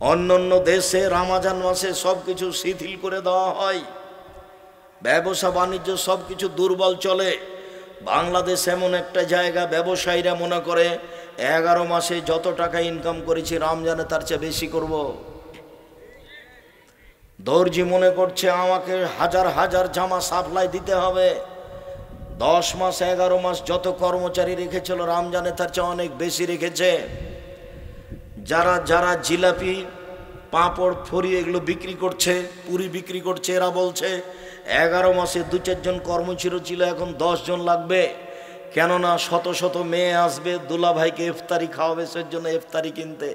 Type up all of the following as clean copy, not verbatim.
অন্যান্য দেশে রমজান মাসে সব কিছু শিথিল করে দেওয়া হয়, ব্যবসা বাণিজ্য সব কিছু দুর্বল চলে। বাংলাদেশ এমন একটা জায়গা, ব্যবসায়ীরা মনে করে 11 মাসে যত টাকা ইনকাম করেছি রমজানে তার চেয়ে বেশি করব। দর্জি মনে করছে আমাকে হাজার হাজার জামা সাপ্লাই দিতে হবে। 10 মাস 11 মাস যত কর্মচারী রেখেছিল রমজানে তার চেয়ে অনেক বেশি রেখেছে। যারা যারা জিলাপি, পাঁপড়, ফড়ি এগুলো বিক্রি করছে, পুরি বিক্রি করছে, এরা বলছে 11 মাসে 2-4 জন কর্মচারী ছিল, এখন 10 জন লাগবে। কেননা শত শত মেয়ে আসবে, দুলা ভাইকে ইফতারি খাওয়াবে, সেজন্য ইফতারি কিনতে।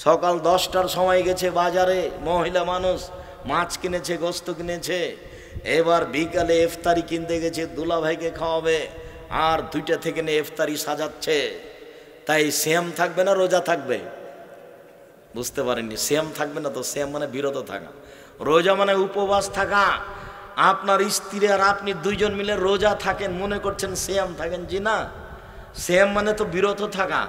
সকাল 10টার সময় গেছে বাজারে, মহিলা মানুষ মাছ কিনেছে, গোস্ত কিনেছে। এবার বিকালে ইফতারি কিনতে গেছে, দুলা ভাইকে খাওয়াবে, আর 2টা থেকে নিয়ে ইফতারি সাজাচ্ছে। তাই সিয়াম থাকবে না রোজা থাকবে? বুঝতে পারেননি? সিয়াম থাকবে না তো, সিয়াম মানে বিরত থাকা, রোজা মানে উপবাস থাকা। আপনার স্ত্রী আর আপনি 2 জন মিলে রোজা থাকেন, মনে করছেন সিয়াম থাকেন? জি না, সিয়াম মানে তো বিরত থাকা।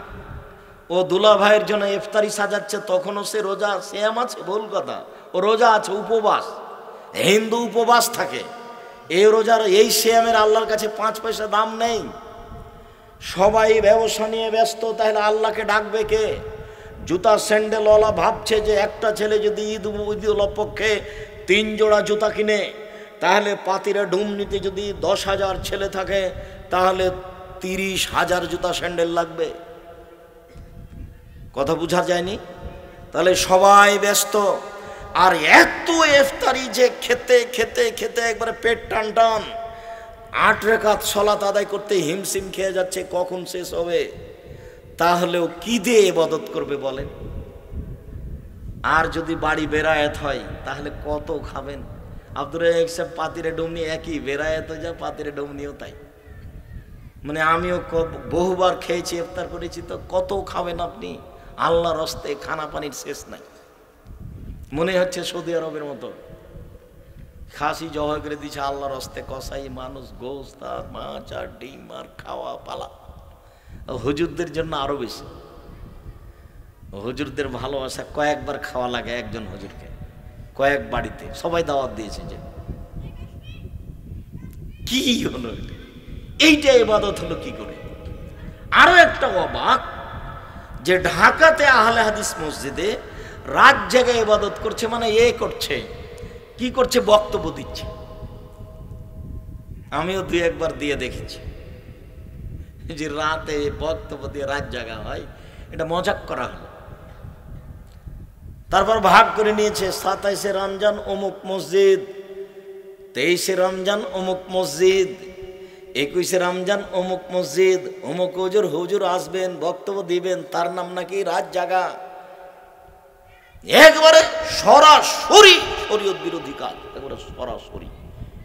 ও দুলা ভাইয়ের জন্য ইফতারি সাজাচ্ছে, তখনও সে রোজা, সিয়াম আছে? ভুল কথা, ও রোজা আছে, উপবাস। হিন্দু উপবাস থাকে। এই রোজার, এই সিয়ামের আল্লাহর কাছে 5 পয়সা দাম নেই। সবাই ব্যবসা নিয়ে ব্যস্ত, তাহলে আল্লাহকে ডাকবে কে? জুতা স্যান্ডেলওয়ালা ভাবছে যে একটা ছেলে যদি ঈদ উপলক্ষে 3 জোড়া জুতা কিনে, তাহলে পাতিরা ডুমনিতে যদি 10,000 ছেলে থাকে, তাহলে 30,000 জুতা স্যান্ডেল লাগবে। কথা বোঝা যায়নি? তাহলে সবাই ব্যস্ত। আর এত ইফতারি যে খেতে খেতে খেতে একবারে পেট টান টান, 8 রাকাত সালাত আদায় করতে হিমশিম খেয়ে যাচ্ছে, কখন শেষ হবে? তাহলেও কি দিয়ে ইবাদত করবে বলেন? আর যদি বাড়ি বেরায়েত হয় তাহলে কত খাবেন? আব্দুর রাজ্জাক সাহেব পাতিরে ডুমনি একই, বেরায়েত যা পাতিরে ডুমনিও তাই। মানে আমিও বহুবার খেয়েছি, ইফতার করেছি, তো কত খাবেন আপনি? আল্লাহর হস্তে খানা পানির শেষ নাই। মনে হচ্ছে সৌদি আরবের মতো খাসি জবাই করে দিচ্ছে আল্লাহর হস্তে, কসাই মানুষ, গোস্ত আর মাছ আর ডিম আর খাওয়া পালা। হুজুরদের জন্য আরো বেশি। হুজুরদের ভালোবাসা, কয়েকবার খাওয়া লাগে একজন হুজুরকে, কয়েক বাড়িতে সবাই দাওয়াত দিয়েছে। যে কি হলো এইটা, ইবাদত হলো কি করে? আরো একটা অবাক, যে ঢাকাতে আহলে হাদিস মসজিদে রাত জেগে ইবাদত করছে, মানে এ করছে কি করছে? বক্তব্য দিচ্ছে। আমিও 2-1 বার দিয়ে দেখেছি যে রাতে বক্তব্য দিয়ে রাত জাগা হয়, এটা মজাক করা হলো। তারপর ভাগ করে নিয়েছে, 27শে রমজান অমুক মসজিদ, 23শে রমজান অমুক মসজিদ, 21শে রমজান অমুক মসজিদ, অমুক হুজুর আসবেন, বক্তব্য দিবেন, তার নাম নাকি রাত জাগা। একবারে সরাসরি শরীয়ত বিরোধী কাজ, একবারে সরাসরি।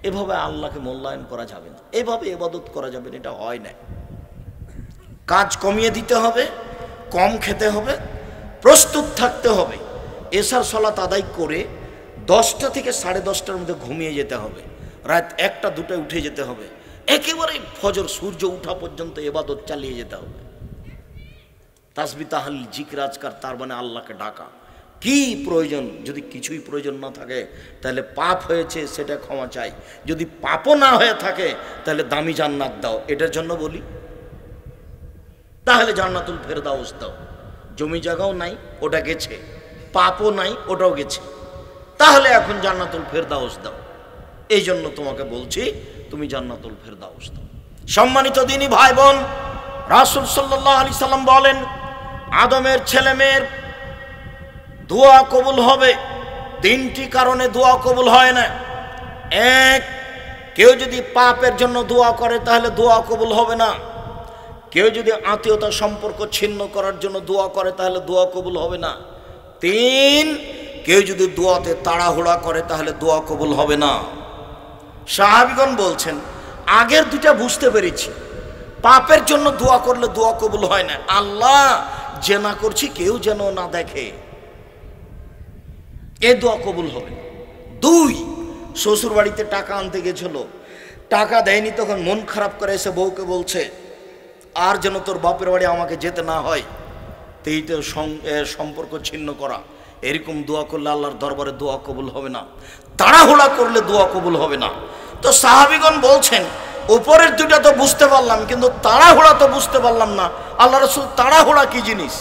এভাবে আল্লাহকে মূল্যায়ন করা যাবে না, এভাবে ইবাদত করা যাবে না, এটা হয় না। কাজ কমিয়ে দিতে হবে, কম খেতে হবে, প্রস্তুত থাকতে হবে। এশার সালাত আদায় করে 10টা থেকে 10:30টার মধ্যে ঘুমিয়ে যেতে হবে, রাত 1টা-2টায় উঠে যেতে হবে, একেবারে ফজর সূর্য উঠা পর্যন্ত ইবাদত চালিয়ে যেতে হবে। তাসবিহ তাহলিল জিকির আজকার, তার মানে আল্লাহকে ডাকা। কি প্রয়োজন? যদি কিছুই প্রয়োজন না থাকে তাহলে পাপ হয়েছে সেটা ক্ষমা চাই, যদি পাপও না হয়ে থাকে তাহলে দামি জান্নাত দাও, এটার জন্য বলি। তাহলে জান্নাতুল ফেরদাউস দাও। জমি জায়গাও নাই, ওটা গেছে, পাপও নাই, ওটাও গেছে, তাহলে এখন জান্নাতুল ফেরদাউস দাও। এই জন্য তোমাকে বলছি, তুমি জান্নাতুল ফেরদাউস দাও। সম্মানিত দিনী ভাই বোন, রাসূল সাল্লাল্লাহু আলাইহি সাল্লাম বলেন, আদমের ছেলে মেয়ের দোয়া কবুল হবে 3টি কারণে দোয়া কবুল হয় না। 1, কেউ যদি পাপের জন্য দোয়া করে তাহলে দোয়া কবুল হবে না। কেউ যদি আত্মীয়তা সম্পর্ক ছিন্ন করার জন্য দোয়া করে তাহলে দোয়া কবুল হবে না। 3, কেউ যদি দোয়াতে তাড়াহুড়া করে তাহলে দোয়া কবুল হবে না। সাহাবীগণ বলছেন, আগের 2টা বুঝতে পেরেছি, পাপের জন্য দোয়া করলে দোয়া কবুল হয় না। আল্লাহ, জেনা করছি কেউ যেন না দেখে, এ দোয়া কবুল হবে না। 2, শ্বশুর বাড়িতে টাকা আনতে গেছিল, টাকা দেয়নি, তখন মন খারাপ করে এসে বউকে বলছে, আর যেন তোর বাপের বাড়ি আমাকে যেতে না হয়, তেইতে সম্পর্ক ছিন্ন করা, এরকম দোয়া করলে আল্লাহর দরবারে দোয়া কবুল হবে না, তাড়াহুড়া করলে দোয়া কবুল হবে না। তো সাহাবীগণ বলছেন উপরের দুটা তো বুঝতে পারলাম, কিন্তু তাড়াহুড়া তো বুঝতে পারলাম না। আল্লাহ রাসূল তাড়াহুড়া কি জিনিস?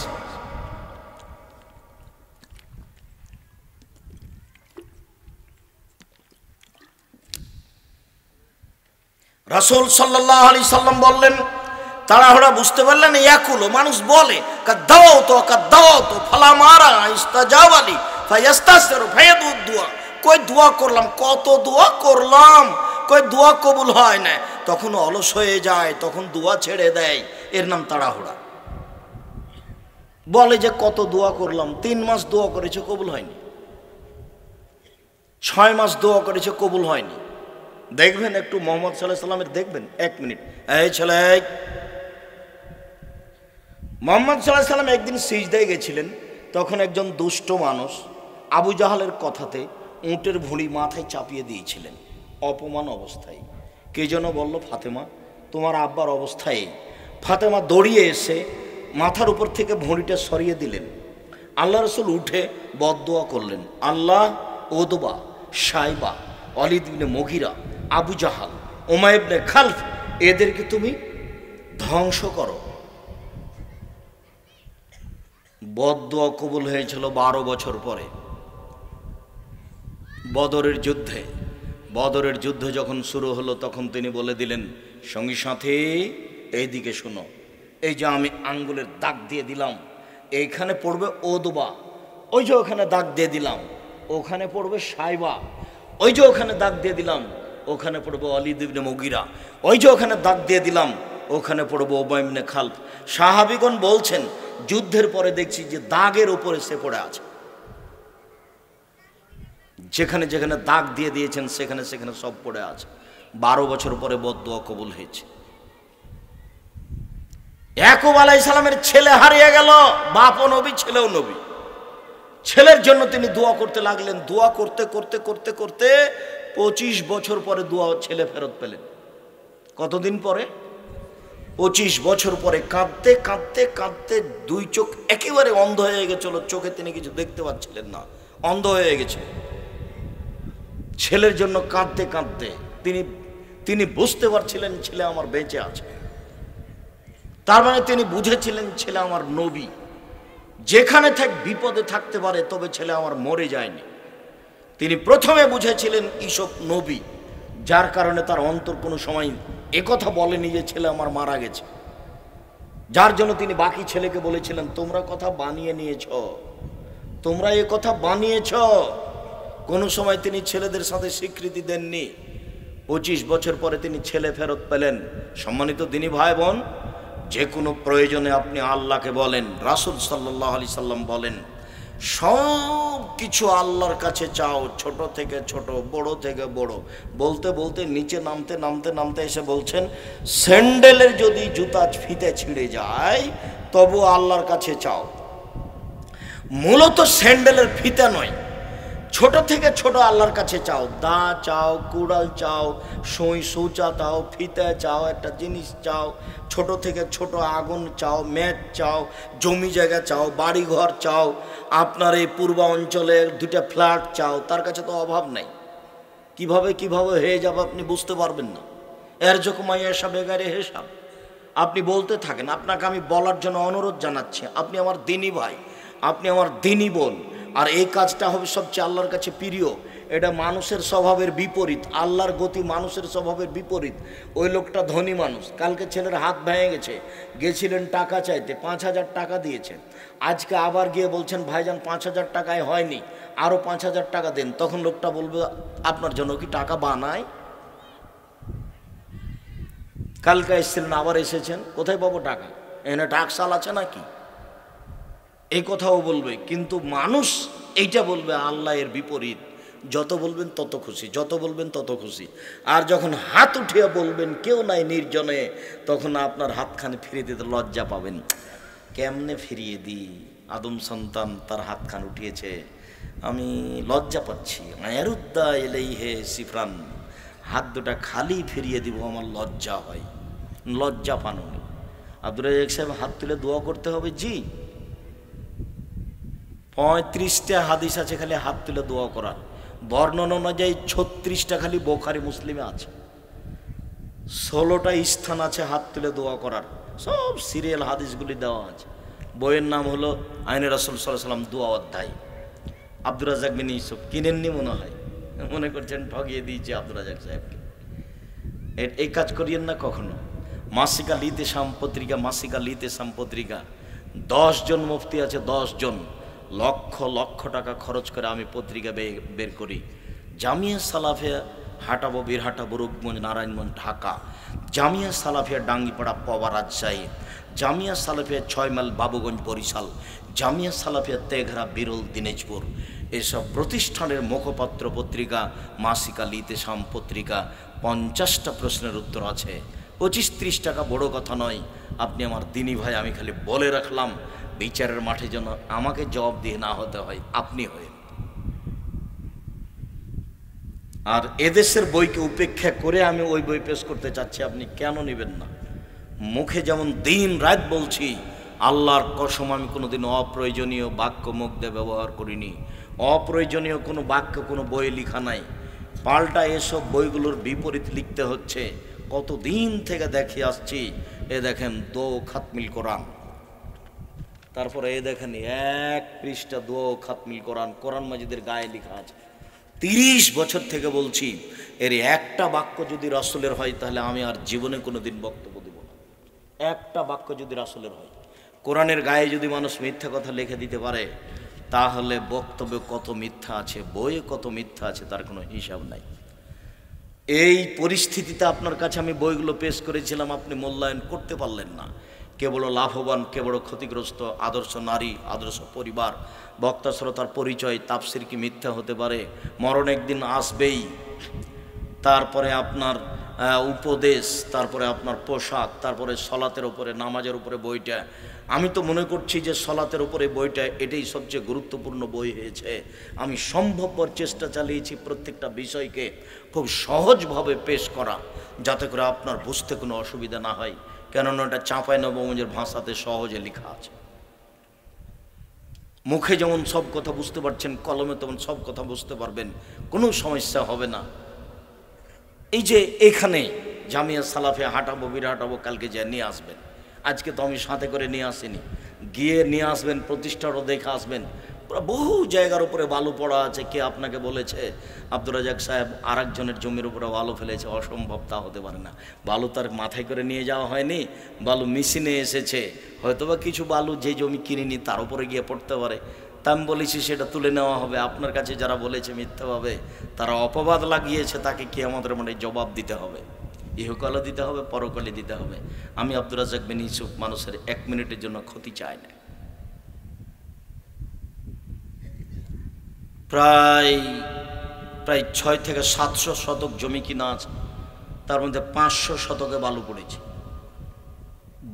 রাসূল সাল্লাল্লাহু আলাইহি সাল্লাম বললেন, তাড়াহুড়া বুঝতে পারলেন? ইয়াকুলো, মানুষ বলে কাদাওতো ফালা মারা ইস্তাজাবালি ফায়াস্তাসিরু ফায়াদুদ দুয়া, কই দোয়া করলাম, কত দোয়া করলাম, কই দোয়া কবুল হয় না, তখন অলস হয়ে যায়, তখন দোয়া ছেড়ে দেয়, এর নাম তাড়াহুড়া। বলে যে কত দোয়া করলাম, 3 মাস দোয়া করেছে কবুল হয়নি, 6 মাস দোয়া করেছে কবুল হয়নি। দেখবেন একটু মোহাম্মদ সাল্লাল্লাহু আলাইহি সাল্লামের, দেখবেন 1 মিনিট, এই ছেলে, মোহাম্মদ সাল্লাল্লাহু আলাইহি সাল্লাম একদিন সিজদায় গেছিলেন, তখন একজন দুষ্ট মানুষ আবু জাহালের কথাতে উটের ভুঁড়ি মাথায় চাপিয়ে দিয়েছিলেন অপমান অবস্থায়। কে যেন বলল, ফাতেমা, তোমার আব্বার অবস্থায়। ফাতেমা দৌড়িয়ে এসে মাথার উপর থেকে ভুঁড়িটা সরিয়ে দিলেন। আল্লাহ রাসূল উঠে বদদোয়া করলেন, আল্লাহ ওদবা, সাইবা, ওয়ালিদ ইবনে মুগিরা, আবু জাহাল, উমাইয়া ইবনে খালফ, এদেরকে তুমি ধ্বংস করো। বদদোয়া কবুল হয়েছিল 12 বছর পরে বদরের যুদ্ধে। বদরের যুদ্ধ যখন শুরু হলো, তখন তিনি বলে দিলেন, সঙ্গী সাথী এইদিকে শোনো, এই যে আমি আঙ্গুলের দাগ দিয়ে দিলাম, এইখানে পড়বে ওদবা, ওই যে ওখানে দাগ দিয়ে দিলাম ওখানে পড়বে সাইবা, ওই যে ওখানে দাগ দিয়ে দিলাম ওখানে পড়বে ওয়ালিদ ইবনে মুগিরা, ওই যে ওখানে দাগ দিয়ে দিলাম ওখানে পড়বে উমাইয়া ইবনে খালফ। সাহাবীগণ বলছেন, যুদ্ধের পরে দেখছি যে দাগের উপরে সে পড়ে আছে, যেখানে যেখানে দাগ দিয়ে দিয়েছেন সেখানে সেখানে সব পড়ে আছে। 12 বছর পরে বদদোয়া কবুল হয়েছে। ইয়াকুব আলাইহিস সালামের ছেলে হারিয়ে গেল, বাপও নবী ছেলেও নবী। ছেলের জন্য তিনি দোয়া করতে লাগলেন, দোয়া করতে করতে করতে করতে 25 বছর পরে দোয়া ছেলে ফেরত পেলেন। কতদিন পরে? 25 বছর পরে। কাঁদতে কাঁদতে কাঁদতে 2 চোখ একেবারে অন্ধ হয়ে গেছিল, চোখে তিনি কিছু দেখতে পাচ্ছিলেন না, অন্ধ হয়ে গেছে। ছেলের জন্য কাঁদতে কাঁদতে তিনি বুঝতে পারছিলেন ছেলে আমার বেঁচে আছে। তার মানে তিনি বুঝেছিলেন ছেলে আমার নবী, যেখানে বিপদে থাকতে পারে, তবে ছেলে আমার মরে যায়নি। তিনি প্রথমে বুঝেছিলেন ঈসব নবী, যার কারণে তার অন্তর কোনো সময় একথা বলেনি যে ছেলে আমার মারা গেছে। যার জন্য তিনি বাকি ছেলেকে বলেছিলেন, তোমরা কথা বানিয়ে নিয়েছ, তোমরা এ কথা বানিয়েছ। কোনো সময় তিনি ছেলেদের সাথে স্বীকৃতি দেননি। 25 বছর পরে তিনি ছেলে ফেরত পেলেন। সম্মানিত দিনী ভাই বোন, যে কোনো প্রয়োজনে আপনি আল্লাহকে বলেন। রাসূল সাল্লাল্লাহু আলাইহি সাল্লাম বলেন, সব কিছু আল্লাহর কাছে চাও, ছোট থেকে ছোট, বড় থেকে বড়। বলতে বলতে নিচে নামতে নামতে নামতে এসে বলছেন, স্যান্ডেলের যদি জুতা ফিতে ছিঁড়ে যায় তবু আল্লাহর কাছে চাও। মূলত স্যান্ডেলের ফিতে নয়, ছোট থেকে ছোট আল্লাহর কাছে চাও। দা চাও, কুড়াল চাও, সুই সূচা চাও, ফিতে চাও, একটা জিনিস চাও, ছোট থেকে ছোট আগুন চাও, ম্যাচ চাও, জমি জায়গা চাও, বাড়ি ঘর চাও, আপনার এই পূর্বাঞ্চলে 2টা ফ্ল্যাট চাও, তার কাছে তো অভাব নাই। কিভাবে কিভাবে হয়ে যাবে আপনি বুঝতে পারবেন না। এর যখন এসব বেগারে হিসাব আপনি বলতে থাকেন। আপনাকে আমি বলার জন্য অনুরোধ জানাচ্ছি, আপনি আমার দিনী ভাই, আপনি আমার দিনী বোন, আর এই কাজটা হবে সবচেয়ে আল্লাহর কাছে প্রিয়। এটা মানুষের স্বভাবের বিপরীত, আল্লাহর গতি মানুষের স্বভাবের বিপরীত। ওই লোকটা ধনী মানুষ, কালকে ছেলের হাত ভেঙে গেছে, গেছিলেন টাকা চাইতে, 5000 টাকা দিয়েছেন। আজকে আবার গিয়ে বলছেন, ভাইজান 5000 টাকায় হয়নি, আরও 5000 টাকা দেন। তখন লোকটা বলবে, আপনার জন্য কি টাকা বানায়? কালকে এসেছিলেন, আবার এসেছেন, কোথায় পাবো টাকা? এখানে টাকশাল আছে নাকি? এই কথাও বলবে। কিন্তু মানুষ এইটা বলবে আল্লাহ এর বিপরীত। যত বলবেন তত খুশি, যত বলবেন তত খুশি। আর যখন হাত উঠিয়ে বলবেন কেউ নাই নির্জনে, তখন আপনার হাতখানে ফিরিয়ে দিতে লজ্জা পাবেন। কেমনে ফিরিয়ে দিই? আদম সন্তান তার হাতখান উঠিয়েছে, আমি লজ্জা পাচ্ছি। আয়ারুদ্দা এলেই হে সিফরান, হাত দুটা খালি ফিরিয়ে দিব, আমার লজ্জা হয়। লজ্জা পানো। আব্দুর রাজ্জাক সাহেব হাত তুলে দোয়া করতে হবে। জি, 35টা হাদিস আছে খালি হাত তুলে দোয়া করার, বর্ণনা অনুযায়ী 36টা খালি বোখারি মুসলিমে আছে, 16টা স্থান আছে হাত তুলে দোয়া করার, সব সিরিয়াল হাদিসগুলি দেওয়া আছে। বইয়ের নাম হলো আইনে রাসূল সাল্লাল্লাহু আলাইহি ওয়াসাল্লাম দোয়া অধ্যায়। আব্দুর রাজ্জাক বিন ইউসুফ কিনেননি মনে হয়, মনে করছেন ঠগিয়ে দিয়েছে আব্দুর রাজ্জাক সাহেবকে। এই কাজ করিয়েন না কখনো। মাসিকা লিতেশাম পত্রিকা, মাসিকা লিতেশাম পত্রিকা 10 জন মুফতি আছে, 10 জন, লক্ষ লক্ষ টাকা খরচ করে আমি পত্রিকা বের করি। জামিয়া সালাফিয়া হাটাবো, বীরহাটা, বরুকগঞ্জ, নারায়ণগঞ্জ, ঢাকা, জামিয়া সালাফিয়া ডাঙ্গিপাড়া, পবা, রাজশাহী, জামিয়া সালাফিয়া 6 মাইল, বাবুগঞ্জ, বরিশাল, জামিয়া সালাফিয়া তেঘরা, বিরল, দিনাজপুর। এসব প্রতিষ্ঠানের মুখপাত্র পত্রিকা মাসিকা লিতেশাম পত্রিকা। 50টা প্রশ্নের উত্তর আছে, 25-30 টাকা বড় কথা নয়। আপনি আমার দিনী ভাই, আমি খালি বলে রাখলাম, বিচারের মাঠে যেন আমাকে জবাব দিয়ে না হতে হয়, আপনি হয়ে। আর এদেশের বইকে উপেক্ষা করে আমি ওই বই পেশ করতে চাচ্ছি, আপনি কেন নেবেন না? মুখে যেমন দিন রাত বলছি, আল্লাহর কসম আমি কোনোদিন অপ্রয়োজনীয় বাক্য মুখ দিয়ে ব্যবহার করিনি। অপ্রয়োজনীয় কোনো বাক্য কোনো বইয়ে লেখা নাই, পাল্টা এসব বইগুলোর বিপরীত লিখতে হচ্ছে। কতদিন থেকে দেখে আসছি। এ দেখেন দো খাতমিল কোরআন, তারপরে এ দেখেন 1 পৃষ্ঠা দো খাতমিল কোরআন, কোরআন মাজিদের গায়ে লেখা আছে। 30 বছর থেকে বলছি, এর একটা বাক্য যদি রাসূলের হয় তাহলে আমি আর জীবনে কোনোদিন বক্তব্য দেব না। একটা বাক্য যদি রাসূলের হয়, কোরআনের গায়ে যদি মানুষ মিথ্যা কথা লিখে দিতে পারে, তাহলে বক্তব্যে কত মিথ্যা আছে, বইয়ে কত মিথ্যা আছে, তার কোনো হিসাব নাই। এই পরিস্থিতিতে আপনার কাছে আমি বইগুলো পেশ করেছিলাম, আপনি মূল্যায়ন করতে পারলেন না। কে বড় লাভবান, কে বড় ক্ষতিগ্রস্ত, আদর্শ নারী, আদর্শ পরিবার, বক্তা শ্রোতার পরিচয়, তাফসির কি মিথ্যা হতে পারে, মরণ একদিন আসবেই, তারপরে আপনার উপদেশ, তারপরে আপনার পোশাক, তারপরে সলাতের উপরে, নামাজের উপরে বইটা। আমি তো মনে করছি যে সলাতের উপরে বইটা এটাই সবচেয়ে গুরুত্বপূর্ণ বই হয়েছে। আমি সম্ভবপর চেষ্টা চালিয়েছি প্রত্যেকটা বিষয়কে খুব সহজভাবে পেশ করা, যাতে করে আপনার বুঝতে কোনো অসুবিধা না হয়, কেননা এটা চাঁপাইনবাবগঞ্জের ভাষাতে সহজে লেখা আছে। মুখে যেমন সব কথা বুঝতে পারছেন, কলমে তেমন সব কথা বুঝতে পারবেন, কোনো সমস্যা হবে না। এই যে এখানে জামিয়া সালাফিয়া হাঁটাবো, বীরহাটাবো, কালকে যা নিয়ে আসবেন। আজকে তো আমি সাথে করে নিয়ে আসিনি, গিয়ে নিয়ে আসবেন, প্রতিষ্ঠারও দেখে আসবেন। বহু জায়গার উপরে বালু পড়া আছে। কে আপনাকে বলেছে আব্দুর রাজ্জাক সাহেব আরেকজনের জমির উপরে বালু ফেলেছে? অসম্ভব, তা হতে পারে না। বালু তার মাথায় করে নিয়ে যাওয়া হয়নি, বালু মেশিনে এসেছে। হয়তোবা কিছু বালু যে জমি কিনিনি তার উপরে গিয়ে পড়তে পারে, তা আমি বলেছি সেটা তুলে নেওয়া হবে। আপনার কাছে যারা বলেছে মিথ্যাভাবে, তারা অপবাদ লাগিয়েছে, তাকে কি আমাদের মানে জবাব দিতে হবে, ইহকালও দিতে হবে, পরকালে দিতে হবে। আমি আব্দুর রাজ্জাক বিন ইউসুফ মানুষের 1 মিনিটের জন্য ক্ষতি চাই না। প্রায় 6 থেকে 700 শতক জমি কিনা আছে, তার মধ্যে 500 শতকে বালু পড়েছে।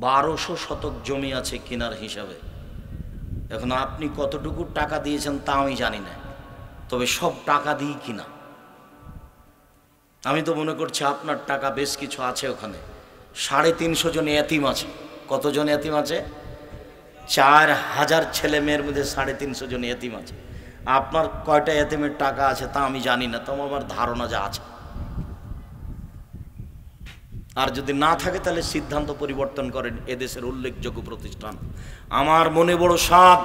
1200 শতক জমি আছে কেনার হিসাবে। এখন আপনি কতটুকু টাকা দিয়েছেন তা আমি জানি না, তবে সব টাকা দিয়ে কিনা। আমি তো মনে করছি আপনার টাকা বেশ কিছু আছে ওখানে। 350 জন এতিম আছে। কতজন এতিম আছে? 4000 ছেলে মেয়ের মধ্যে 350 জন এতিম আছে। আপনার কয়টা এতিমের টাকা আছে তা আমি জানি না, তো আমার ধারণা যা আছে। আর যদি না থাকে তাহলে সিদ্ধান্ত পরিবর্তন করেন। এদেশের উল্লেখযোগ্য প্রতিষ্ঠান। আমার মনে বড় সাধ,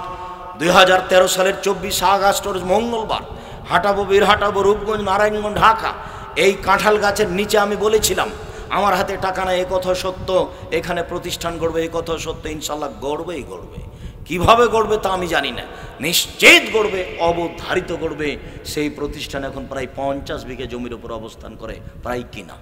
2013 সালের 24 আগস্ট মঙ্গলবার হাঁটাবো, বীরহাটাবো, রূপগঞ্জ, নারায়ণগঞ্জ, ঢাকা, এই কাঁঠাল গাছের নিচে আমি বলেছিলাম আমার হাতে টাকা নাই, এ কথা সত্য। এখানে প্রতিষ্ঠান গড়বে, এ কথা সত্য। ইনশাল্লাহ গড়বেই গড়বে। কিভাবে গড়বে তা আমি জানি না, নিশ্চিত গড়বে, অবধারিত গড়বে। সেই প্রতিষ্ঠান এখন প্রায় 50 বিঘা জমির উপর অবস্থান করে, প্রায় কিনা।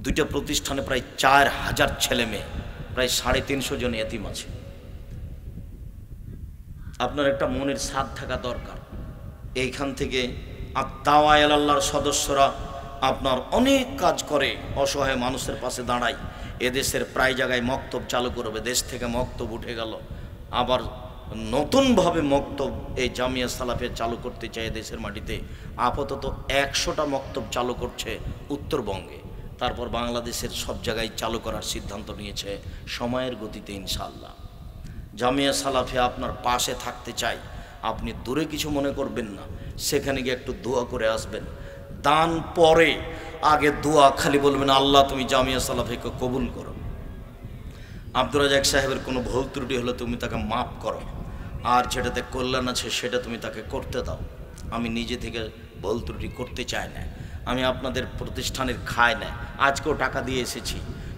2টা প্রতিষ্ঠানে প্রায় 4000 ছেলে মেয়ে, প্রায় 350 জন এতিম আছে। আপনার একটা মনের সাধ থাকা দরকার। এইখান থেকে দাওয়া আল্লাহর সদস্যরা আপনার অনেক কাজ করে, অসহায় মানুষের পাশে দাঁড়ায়। এদেশের প্রায় জায়গায় মক্তব চালু করবে। দেশ থেকে মক্তব উঠে গেল, আবার নতুনভাবে মক্তব এই জামিয়া সালাফিয়া চালু করতে চায়। দেশের মাটিতে আপাতত 100টা মক্তব চালু করছে উত্তরবঙ্গে। 50টা মক্তব চালু করছে। 50টা তারপর বাংলাদেশের সব জায়গায় চালু করার সিদ্ধান্ত নিয়েছে সময়ের গতিতে ইনশাআল্লাহ। জামিয়া সালাফিয়া আপনার পাশে থাকতে চাই, আপনি দূরে কিছু মনে করবেন না, সেখানে গিয়ে একটু দোয়া করে আসবেন। দান পরে, আগে দোয়া, খালি বলবেন আল্লাহ তুমি জামিয়া সালাফিয়াকে কবুল করো। আব্দুর রাজাক সাহেবের কোনো ভুল ত্রুটি হলে তুমি তাকে মাফ করো, আর যেটাতে কল্যাণ আছে সেটা তুমি তাকে করতে দাও। আমি নিজে থেকে ভুল ত্রুটি করতে চাই না, আমি আপনাদের প্রতিষ্ঠানের খাই না, আজকেও টাকা দিয়ে এসেছি।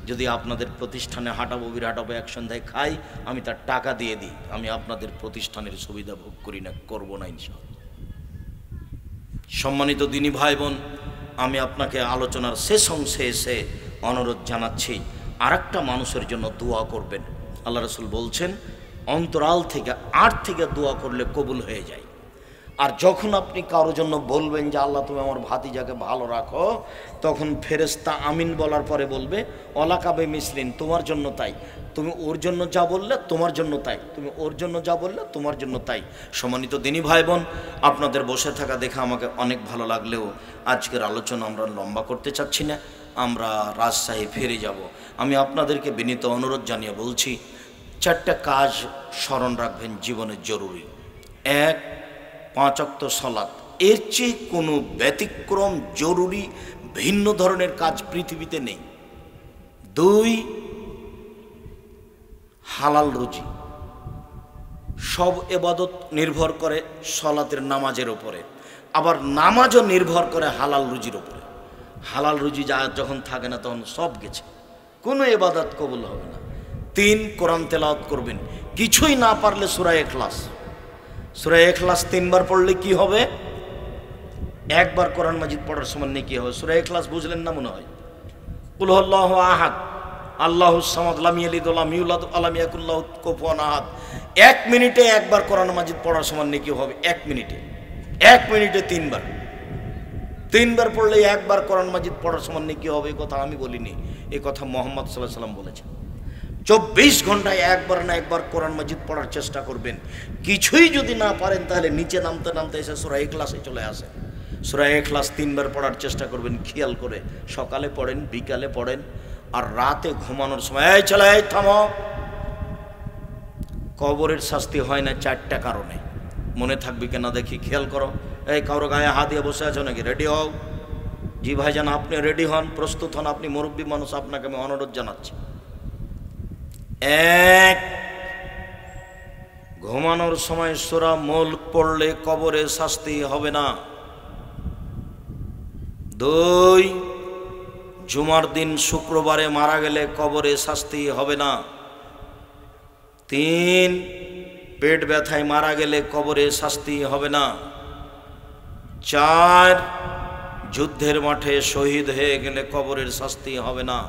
যদি আপনাদের প্রতিষ্ঠানে হাঁটাবো বিরাটাবো এক সন্ধ্যায় খাই, আমি তার টাকা দিয়ে দিই, আমি আপনাদের প্রতিষ্ঠানের সুবিধা ভোগ করি না, করবো না ইনশাআল্লাহ। সম্মানিত দিনী ভাই বোন, আমি আপনাকে আলোচনার শেষ অংশে এসে অনুরোধ জানাচ্ছি, আর একটা মানুষের জন্য দোয়া করবেন। আল্লাহ রাসূল বলছেন অন্তরাল থেকে থেকে দোয়া করলে কবুল হয়ে যায়। আর যখন আপনি কারোর জন্য বলবেন যে আল্লাহ তুমি আমার ভাতিজাকে ভালো রাখো, তখন ফেরেশতা আমিন বলার পরে বলবে অলাকাবে মিসলিন, তোমার জন্য তাই, তুমি ওর জন্য যা বললে তোমার জন্য তাই, তুমি ওর জন্য যা বললে তোমার জন্য তাই। সম্মানিত দিনী ভাই বোন, আপনাদের বসে থাকা দেখে আমাকে অনেক ভালো লাগলেও আজকের আলোচনা আমরা লম্বা করতে চাচ্ছি না, আমরা রাজশাহী ফিরে যাব। আমি আপনাদেরকে বিনীত অনুরোধ জানিয়ে বলছি, 4টা কাজ স্মরণ রাখবেন জীবনের জরুরি। 1, 5 ওয়াক্ত সালাত, এর চেয়ে কোনো ব্যতিক্রম জরুরি ভিন্ন ধরনের কাজ পৃথিবীতে নেই। 2, হালাল রুজি। সব ইবাদত নির্ভর করে সালাতের নামাজের উপরে, আবার নামাজও নির্ভর করে হালাল রুজির উপরে। হালাল রুজি যখন থাকে না তখন সব গেছে, কোনো ইবাদত কবুল হবে না। 3, কোরআন তেলাওয়াত করবেন, কিছুই না পারলে সূরা ইখলাস। সূরা ইখলাস 3 বার পড়লে কি হবে? 1 বার কোরআন মাজিদ পড়ার সমান নেকি হবে। সূরা ইখলাস বুঝলেন না মনে হয়? কুল হুয়াল্লাহু আহাদ, আল্লাহুস সামাদ, লাম ইয়ালিদ ওয়া লাম ইউলাদ ওয়া লাম ইয়াকুল লাহু কুফুয়ান আহাদ। 1 মিনিটে 1 বার কোরআন মাজিদ পড়ার সমান নেকি হবে। 1 মিনিটে 3 বার। 3 বার পড়লে 1 বার কোরআন মাজিদ পড়ার সমান নেকি হবে। এই কথা আমি বলিনি, এই কথা মুহাম্মদ সাল্লাল্লাহু আলাইহি সাল্লাম বলেছেন। 24 ঘন্টায় 1 বার না 1 বার কোরআন মাজিদ পড়ার চেষ্টা করবেন। কিছুই যদি না পারেন তাহলে নিচে নামতে নামতে এসে সূরা ইখলাসে চলে আসেন। সূরা ইখলাস 3 বার পড়ার চেষ্টা করবেন, খেয়াল করে। সকালে পড়েন, বিকালে পড়েন, আর রাতে ঘুমানোর সময় এই চলে এই থামো। কবরের শাস্তি হয় না 4টা কারণে, মনে থাকবে কিনা দেখি, খেয়াল করো। এই কারো গায়ে হাত দিয়ে বসে আছো নাকি? রেডি হও। জি ভাইজান, আপনি রেডি হন, প্রস্তুত হন, আপনি মুরব্বী মানুষ, আপনাকে আমি অনুরোধ জানাচ্ছি। 1, ঘুমানোর সময় সূরা মুলক পড়লে কবরে শাস্তি হবে না। 2, জুমার দিন শুক্রবারে মারা গেলে কবরে শাস্তি হবে না। 3, পেট ব্যথায় মারা গেলে কবরে শাস্তি হবে না। 4, যুদ্ধের মাঠে শহীদ হয়ে গেলে কবরের শাস্তি হবে না।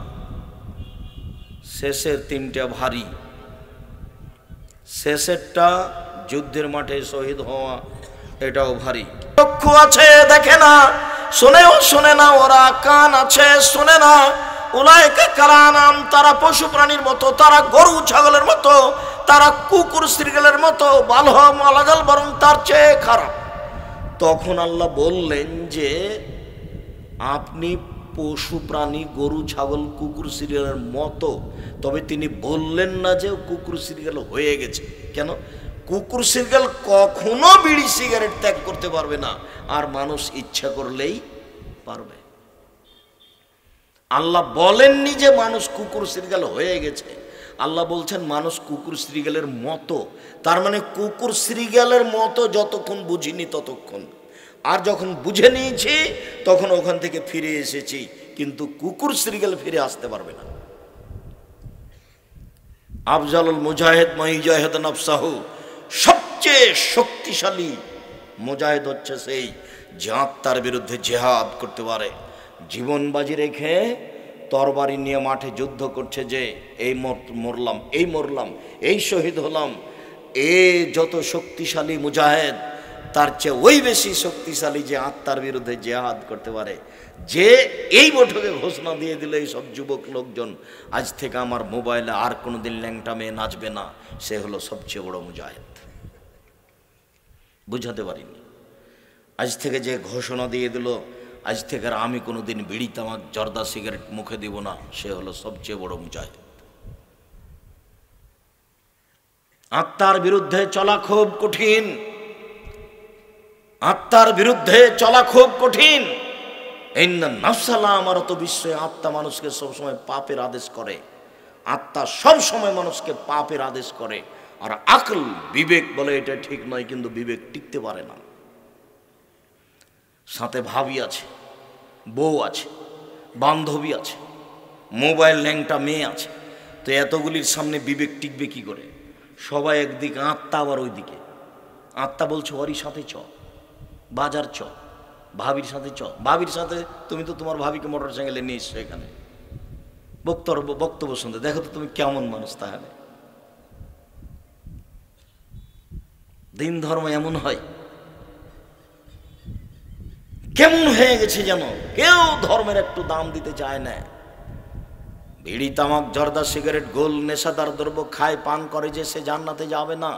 শেষের 3টা ভারী। শেষেরটা যুদ্ধের মাঠে শহীদ হওয়া, এটাও ভারী। চক্ষু আছে দেখে না, শোনেও শোনে না, ওরা কান আছে শোনে না। উলাইকা কালানাম, তারা পশু প্রাণীর মতো, তারা গরু ছাগলের মতো, তারা কুকুর শৃগালের মতো, বালহম আলাগাল, বরং তার চেয়ে খারাপ। তখন আল্লাহ বললেন যে আপনি পশু প্রাণী, গরু ছাগল কুকুর শৃগালের মতো, তবে তিনি বললেন না যে কুকুর শৃগাল হয়ে গেছে। কেন? কুকুর শৃগাল কখনো বিড়ি সিগারেট ত্যাগ করতে পারবে না, আর মানুষ ইচ্ছা করলেই পারবে। আল্লাহ বলেননি যে মানুষ কুকুর শৃগাল হয়ে গেছে, আল্লাহ বলছেন মানুষ কুকুর শৃগালের মতো। তার মানে কুকুর শৃগালের মতো যতক্ষণ বুঝিনি ততক্ষণ, আর যখন বুঝে নিয়েছি তখন ওখান থেকে ফিরে এসেছি, কিন্তু কুকুর শৃগাল ফিরে আসতে পারবে না। আফজালুল মুজাহিদ মাইজাহিদ নাফসাহু, সবচেয়ে শক্তিশালী মুজাহিদ হচ্ছে সেই যে আত্মার বিরুদ্ধে জিহাদ করতে পারে, জীবন বাজি রেখে তরবারি নিয়ে মাঠে যুদ্ধ করছে, যে এই মরলাম, এই মরলাম, এই শহীদ হলাম। এ যত শক্তিশালী মুজাহিদ, তার চেয়ে ওই বেশি শক্তিশালী যে আত্মার বিরুদ্ধে জিহাদ করতে পারে, যে এই বৈঠকে ঘোষণা দিয়ে দিল এই সব যুবক লোকজন আজ থেকে আমার মোবাইলে আর কোনোদিন ল্যাংটা মেয়ে নাচবে না, সে হলো সবচেয়ে বড় মুজাহিদ। বুঝাতে পারিনি। আজ থেকে যে ঘোষণা দিয়ে দিল আজ থেকে আর আমি কোনোদিন বিড়ি তামাক জর্দা সিগারেট মুখে দিব না, সে হলো সবচেয়ে বড় মুজাহিদ। আত্মার বিরুদ্ধে চলা খুব কঠিন, আত্মার বিরুদ্ধে চলা খুব কঠিন। নাফসালামারত বিশ্বে আত্মা মানুষকে সবসময় পাপের আদেশ করে, আত্মা সব সময় মানুষকে পাপের আদেশ করে। আর আকল বিবেক বলে এটা ঠিক নয়, কিন্তু বিবেক টিকতে পারে না। সাথে ভাবি আছে, বউ আছে, বান্ধবী আছে, মোবাইল ল্যাংটা মেয়ে আছে, তো এতগুলির সামনে বিবেক টিকবে কি করে? সবাই একদিকে, আত্মা আবার ওইদিকে। আত্মা বলছে ওরই সাথে চ, বাজার চ, ভাবির সাথে চ। ভাবির সাথে তুমি তো তোমার ভাবিকে মোটর সাইকেলে নিয়ে এসছো এখানে বক্তব্য শুনতে, দেখো তো তুমি কেমন মানুষ। তাহলে দিন ধর্ম এমন হয়, কেমন হয়ে গেছে যেন কেউ ধর্মের একটু দাম দিতে চায় না। বিড়ি তামাক জর্দা সিগারেট গোল নেশাদার দ্রব্য খায় পান করে যে সে জান্নাতে যাবে না।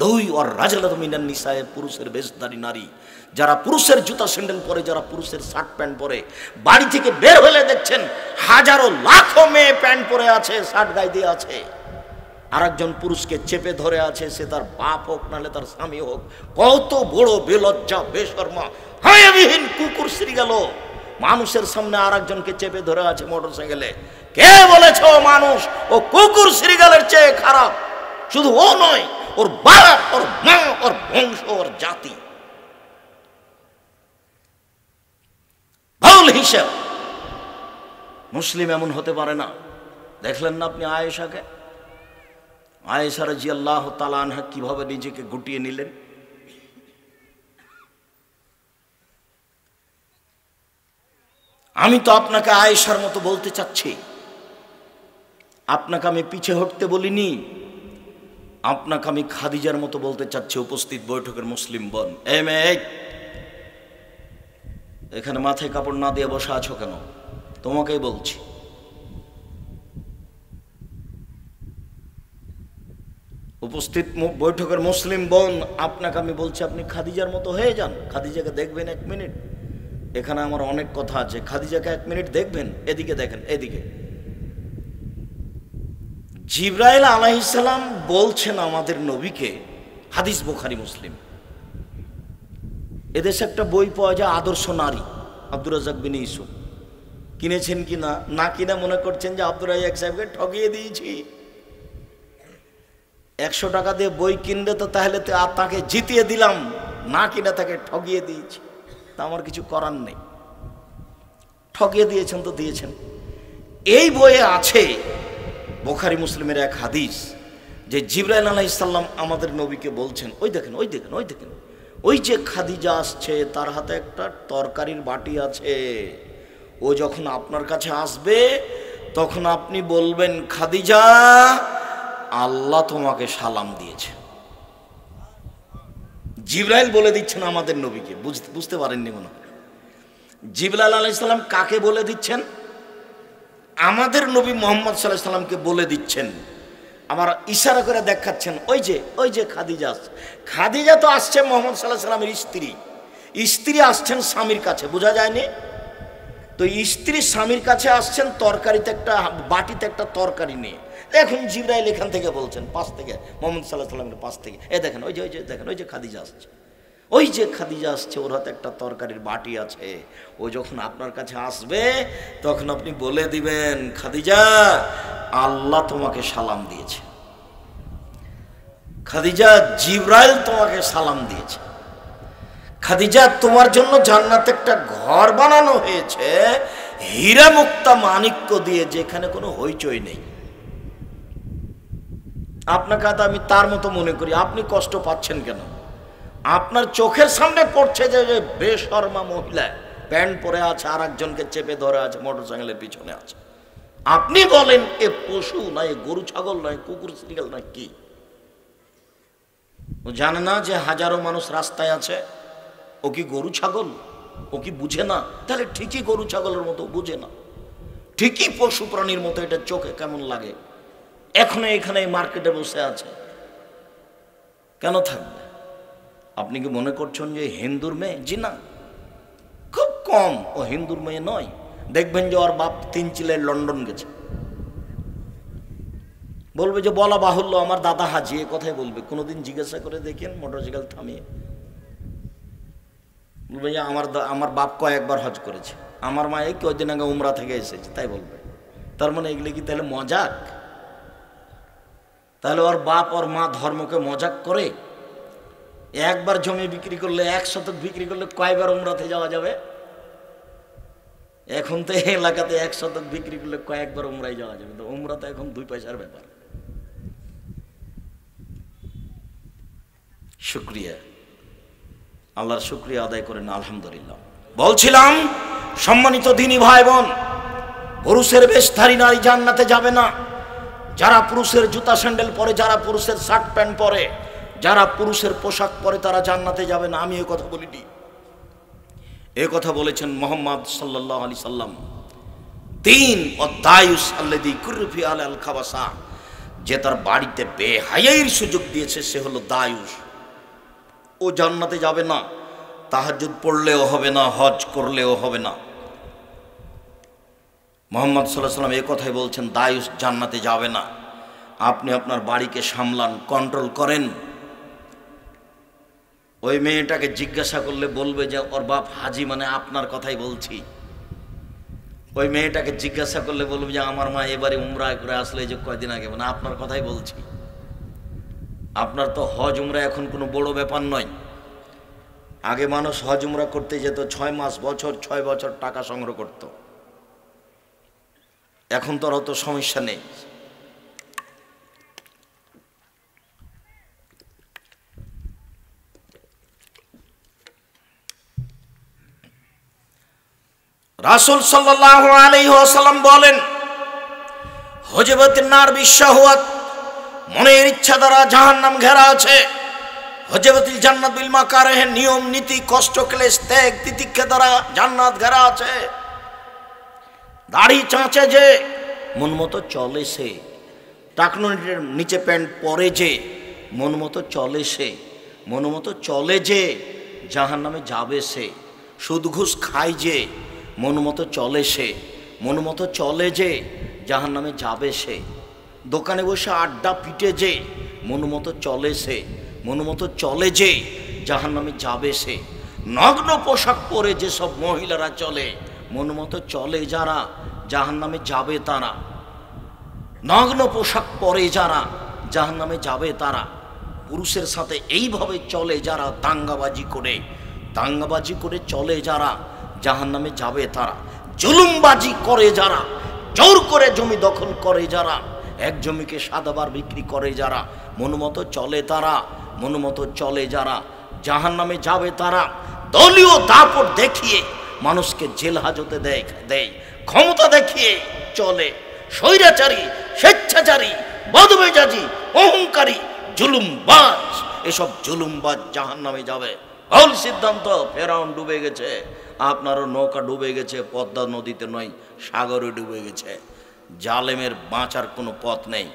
দুই, ওর রাজলাত মিনান নিসায়ে, পুরুষের বেশধারী নারী, যারা পুরুষের জুতা স্যান্ডেল পরে, যারা পুরুষের শার্ট প্যান্ট পরে, বাড়ি থেকে বের হলে দেখছেন হাজারো লাখো মেয়ে প্যান্ট পরে আছে, শার্ট গায়ে দিয়ে আছে, আরেকজন পুরুষকে চেপে ধরে আছে, সে তার বাপ হোক নাহলে তার স্বামী হোক। কত বড় বেলজ্জা বেশরমা হায়াবিহীন কুকুর শ্রীগাল মানুষের সামনে আরেকজনকে চেপে ধরে আছে মোটর সাইকেলে। কে বলেছে ও মানুষ? ও কুকুর শ্রীগালের চেয়ে খারাপ। শুধু ও নয়, ওর বাপ, ওর মা, ওর বংশ, ওর জাতি। ভুল হিসাব। মুসলিম এমন হতে পারে না। দেখলেন না আপনি আয়েশাকে? আয়েশা রাদিয়াল্লাহু তাআলা আনহা কিভাবে নিজেকে গুটিয়ে নিলেন। আমি তো আপনাকে আয়েশার মতো বলতে চাচ্ছি, আপনাকে আমি পিছে হটতে বলিনি, আপনাকে আমি খাদিজার মতো বলতে চাচ্ছি। উপস্থিত বৈঠকের মুসলিম বোন, এখানে মাথায় কাপড় না দিয়ে বসা আছো কেন? তোমাকেই বলছি। উপস্থিত বৈঠকের মুসলিম বোন, আপনাকে আমি বলছি, আপনি খাদিজার মতো হয়ে যান। খাদিজাকে দেখবেন 1 মিনিট, এখানে আমার অনেক কথা আছে। খাদিজাকে 1 মিনিট দেখবেন। এদিকে দেখেন, এদিকে। জিবরাইল আলাইহিস সালাম বলছেন আমাদের নবীকে, হাদিস বুখারী মুসলিম। এদেশে একটা বই পাওয়া যায়, আদর্শ নারী, আব্দুর রাজ্জাক বিন ইউসুফ। কিনেছেন কি না? না কিনে মনে করছেন যে আব্দুর রাজ্জাক সাহেবকে ঠকিয়ে দিয়েছি। 100 টাকা দিয়ে বই কিনলে তো তাহলে তাকে জিতিয়ে দিলাম, না কিনে তাকে ঠকিয়ে দিয়েছি। তা আমার কিছু করার নেই, ঠকিয়ে দিয়েছেন তো দিয়েছেন। এই বইয়ে আছে বুখারী মুসলিমের এক হাদিস, যে জিবরাইল আলাইহিস সালাম আমাদের নবীকে বলছেন, ওই দেখেন, ওই দেখেন, ওই দেখেন, ওই যে খাদিজা আসছে, তার হাতে একটা তরকারির বাটি আছে। ও যখন আপনার কাছে আসবে তখন আপনি বলবেন, খাদিজা, আল্লাহ তোমাকে সালাম দিয়েছে। জিবরাইল বলে দিচ্ছেন আমাদের নবীকে। বুঝতে পারেননি মনে হয়? জিবরাইল আলাইহিস সালাম কাকে বলে দিচ্ছেন? আমাদের নবী মুহাম্মদ সাল্লাল্লাহু আলাইহি সাল্লামকে বলে দিচ্ছেন। আমার ইশারা করে দেখাচ্ছেন, ওই যে খাদিজা আসছে। খাদিজা তো আসছে মুহাম্মদ সাল্লাল্লাহু আলাইহি সাল্লামের স্ত্রী। স্ত্রী আসছেন স্বামীর কাছে, বোঝা যায়নি? তো স্ত্রী স্বামীর কাছে আসছেন তরকারিতে, একটা বাটিতে একটা তরকারি নিয়ে। এখন জিবরাইল এখান থেকে বলছেন, পাশ থেকে, মুহাম্মদ সাল্লাল্লাহু আলাইহি সাল্লামের পাশ থেকে, দেখেন, ওই যে দেখেন, ওই যে খাদিজা আসছে, ওই যে খাদিজা আসছে, ওর হাতে একটা তরকারির বাটি আছে। ও যখন আপনার কাছে আসবে তখন আপনি বলে দিবেন, খাদিজা, আল্লাহ তোমাকে সালাম দিয়েছে। খাদিজা, জিবরাইল তোমাকে সালাম দিয়েছে। খাদিজা, তোমার জন্য জান্নাতে একটা ঘর বানানো হয়েছে হীরা মুক্তা মাণিক্য দিয়ে, যেখানে কোনো হইচই নেই। আপনাকে তো আমি তার মতো মনে করি, আপনি কষ্ট পাচ্ছেন কেন? আপনার চোখের সামনে পড়ছে যে বেশরমা মহিলা প্যান্ট পরে আছে, আর একজনকে চেপে ধরে আছে, মোটরসাইকেলের পিছনে আছে। আপনি বলেন এ পশু নয়, গরু ছাগল নয়, কুকুর শ্রীগাল নয়, কি? ও জানে না যে হাজারো মানুষ রাস্তায় আছে? ও কি গরু ছাগল? ও কি বুঝে না? তাহলে ঠিকই গরু ছাগলের মতো বুঝে না, ঠিকই পশু প্রাণীর মতো এটা চোখে কেমন লাগে। এখনো এখানে মার্কেটে বসে আছে, কেন থাকবে? আপনি কি মনে করছেন যে হিন্দুর মেয়ে? জি না, খুব কম, ও হিন্দুর মেয়ে নয়। দেখবেন যে ওর বাপ 3 চিলের লন্ডন গেছে, বলবে যে বলা বাহুল্য আমার দাদা হাজি, এ কথাই বলবে। কোনোদিন জিজ্ঞাসা করে দেখেন মোটরসাইকেল থামিয়ে, বলবে যে আমার বাপ কয়েকবার হজ করেছে, আমার মা এই কয়েকদিন আগে উমরা থেকে এসেছে, তাই বলবে। তার মানে এগুলি কি তাহলে মজাক? তাহলে ওর বাপ ওর মা ধর্মকে মজাক করে? একবার জমি বিক্রি করলে, 1 শতক বিক্রি করলে কয়বার উমরাতে যাওয়া যাবে? এখন তো এলাকাতে 1 শতক বিক্রি করলে কয়েকবার উমরায় যাওয়া যাবে। তো উমরা তো এখন 2 পয়সার ব্যাপার। শুকরিয়া, আল্লাহর শুকরিয়া আদায় করেন আলহামদুলিল্লাহ। বলছিলাম সম্মানিত দ্বীনি ভাই বোন, পুরুষের বেশধারী নারী জান্নাতে যাবে না। যারা পুরুষের জুতা স্যান্ডেল পরে, যারা পুরুষের শার্ট প্যান্ট পরে, যারা পুরুষের পোশাক পরে, তারা জান্নাতে যাবে না। আমি এ কথা বলিনি, এ কথা বলেছেন মুহাম্মদ সাল্লাল্লাহু আলাইহি সাল্লাম। 3 দায়ুস আল্লাযী কুরফি আলাল খাবাসা, যে তার বাড়িতে বেহায়াইর সুযোগ দিয়েছে, সে হলো দায়ুস। ও জান্নাতে যাবে না। তাহাজ্জুদ পড়লেও হবে না, হজ করলেও হবে না। মুহাম্মদ সাল্লাল্লাহু আলাইহি সাল্লাম এই কথাই বলছেন, দায়ুস জান্নাতে যাবে না। আপনি আপনার বাড়িকে সামলান, কন্ট্রোল করেন। ওই মেয়েটাকে জিজ্ঞাসা করলে বলবে যে ওর বাপ হাজি, মানে আপনার কথাই বলছি। ওই মেয়েটাকে জিজ্ঞাসা করলে বলবে যে আমার মা এবারে উমরা করে আসলে যে কয়দিন আগে, মানে আপনার কথাই বলছি। আপনার তো হজ উমরা এখন কোনো বড় ব্যাপার নয়। আগে মানুষ হজ উমরা করতে যেত 6 মাস, বছর 6 বছর টাকা সংগ্রহ করত। এখন তো আর অত সমস্যা নেই। রাসূল সাল্লাল্লাহু আলাইহি ওয়াসাল্লাম বলেন, হুজবাতিন নার বিশাহওয়াত, মনের ইচ্ছা দ্বারা জাহান্নাম ঘেরা আছে। হুজবাতিল জান্নাত বিল মাকারিহ, নিয়ম নীতি কষ্ট ক্লেশ ত্যাগ তিতিক্ষা দ্বারা জান্নাত ঘেরা আছে। দাড়ি চাঁচে যে, মন মতো চলে সে। টাকনুনির নিচে প্যান্ট পরে যে, মন মতো চলে সে। মন মতো চলে যে, জাহান্নামে যাবে সে। সুদ ঘুষ খায় যে, মন মতো চলে সে। মন মতো চলে যে, জাহান্নামে যাবে সে। দোকানে বসে আড্ডা পিটে যে, মন মতো চলে সে। মন মতো চলে যে, জাহান্নামে যাবে সে। নগ্ন পোশাক পরে যেসব মহিলারা চলে, মন মতো চলে যারা, জাহান্নামে যাবে তারা। নগ্ন পোশাক পরে যারা, জাহান্নামে যাবে তারা। পুরুষের সাথে এইভাবে চলে যারা, দাঙ্গাবাজি করে চলে যারা, জাহান্নামে যাবে তারা। জুলুমবাজি করে যারা, জোর করে জমি দখল করে যারা, এক জমিকে 7 বার বিক্রি করে যারা, মনমতো চলে তারা, মনমতো চলে যারা, জাহান্নামে যাবে তারা। দলীয় দাপট দেখিয়ে মানুষকে জেল হাজতে দেয়, ক্ষমতা দেখিয়ে চলে। স্বৈরাচারী, স্বেচ্ছাচারী, বদমেজাজি, অহংকারী, জুলুমবাজ, এসব জুলুমবাজ জাহান্নামে যাবে। হল সিদ্ধান্ত, ফেরাউন ডুবে গেছে, আপনারও নৌকা ডুবে গেছে, পদ্মা নদীতে নয়, সাগরে ডুবে গেছে। জালেমের বাঁচার কোনো পথ নেই।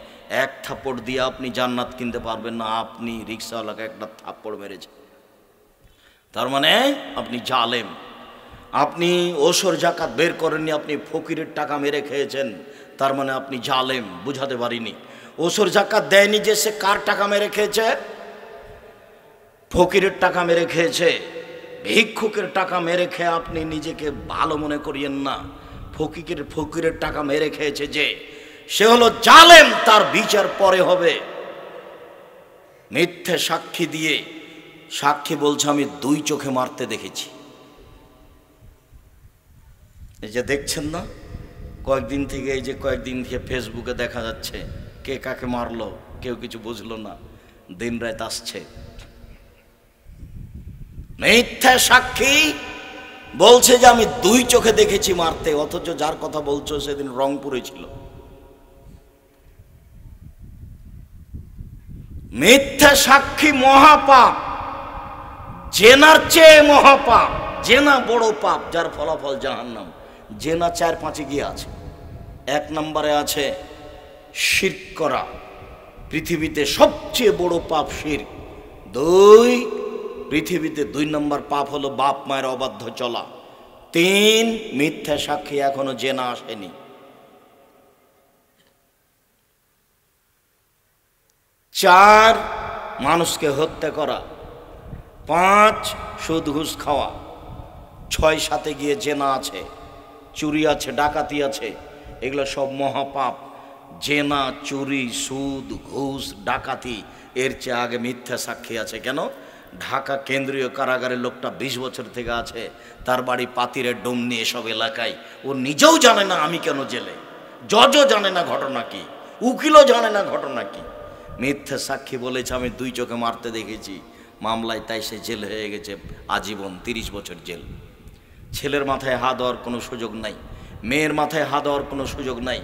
1 থাপ্পড় দিয়ে আপনি জান্নাত কিনতে পারবেন না। আপনি রিক্সাওয়ালাকে একটা থাপ্পড় মেরেছে, তার মানে আপনি জালেম। আপনি ওসর জাকাত বের করেননি, আপনি ফকিরের টাকা মেরে খেয়েছেন, তার মানে আপনি জালেম। বুঝাতে পারিনি। ওসর জাকাত দেয়নি যে, সে কার টাকা মেরে খেয়েছে? ফকিরের টাকা মেরে খেয়েছে। ভিক্ষুকের টাকা মেরে খেয়ে আপনি নিজেকে ভালো মনে করিয়েন না। ফকিরের টাকা মেরে খেয়েছে যে, সে হলো জালেম, তার বিচার পরে হবে। মিথ্যে সাক্ষী দিয়ে, সাক্ষী বলছে আমি 2 চোখে মারতে দেখেছি। এই যে দেখছেন না, কয়েকদিন থেকে ফেসবুকে দেখা যাচ্ছে কে কাকে মারলো, কেউ কিছু বুঝলো না, দিন রাত আসছে। মিথ্যা সাক্ষী বলছে যে আমি 2 চোখে দেখেছি মারতে, অথচ যার কথা বলছো সেদিন রংপুরে ছিল। মিথ্যা সাক্ষী মহাপাপ, জেনার চেয়ে মহাপাপ। জেনা বড় পাপ, যার ফলাফল জাহান্নাম। জেনা 4-5 গিয়ে আছে। 1 নম্বরে আছে শিরক করা, পৃথিবীতে সবচেয়ে বড় পাপ শিরক। 2 পৃথিবীতে 2 নম্বর পাপ হলো বাপ মায়ের অবাধ্য চলা। 3, মিথ্যা সাক্ষী এখনো জেনা আসেনি। 4, মানুষকে হত্যা করা। 5, সুদ ঘুষ খাওয়া। 6, 7 গিয়ে জেনা আছে, চুরি আছে, ডাকাতি আছে। এগুলো সব মহাপাপ। জেনা, চুরি, সুদ, ঘুষ, ডাকাতি, এর চেয়ে আগে মিথ্যা সাক্ষী আছে। কেন? ঢাকা কেন্দ্রীয় কারাগারের লোকটা 20 বছর থেকে আছে, তার বাড়ি পাতিরের ডোমনি এসব এলাকায়। ও নিজেও জানে না আমি কেন জেলে, জজও জানে না ঘটনা কি, উকিলও জানে না ঘটনা কি। মিথ্যা সাক্ষী বলেছে আমি 2 চোখে মারতে দেখেছি, মামলায় তাই সে জেল হয়ে গেছে আজীবন, 30 বছর জেল। ছেলের মাথায় হাত দেওয়ার কোনো সুযোগ নাই, মেয়ের মাথায় হাত দেওয়ার কোনো সুযোগ নাই,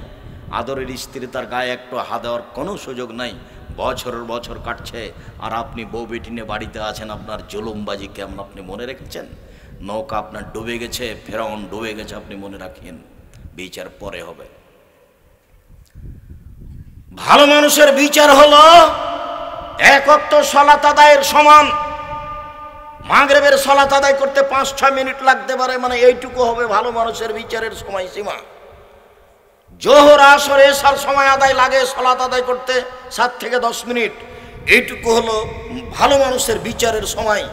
আদরের স্ত্রী তার গায়ে একটু হাত দেওয়ার কোনো সুযোগ নাই। বছরের বছর কাটছে, আর আপনি বউ বেটি নিয়ে বাড়িতে আছেন। আপনার জুলুমবাজি কেমন আপনি মনে রেখেছেন? নৌকা আপনার ডুবে গেছে, ফেরাউন ডুবে গেছে, আপনি মনে রাখেন। বিচার পরে হবে। ভালো মানুষের বিচার হলো 1 ওয়াক্ত সালাত আদায়ের সমান। মাগরিবের সালাত আদায় করতে 5-6 মিনিট লাগতে পারে, মানে এইটুকু হবে ভালো মানুষের বিচারের সময়সীমা। জোহর, আসর, এশার সময় আদায় লাগে সালাত আদায় করতে 7 থেকে 10 মিনিট। এইটুকু হলো ভালো মানুষের বিচারের সময়।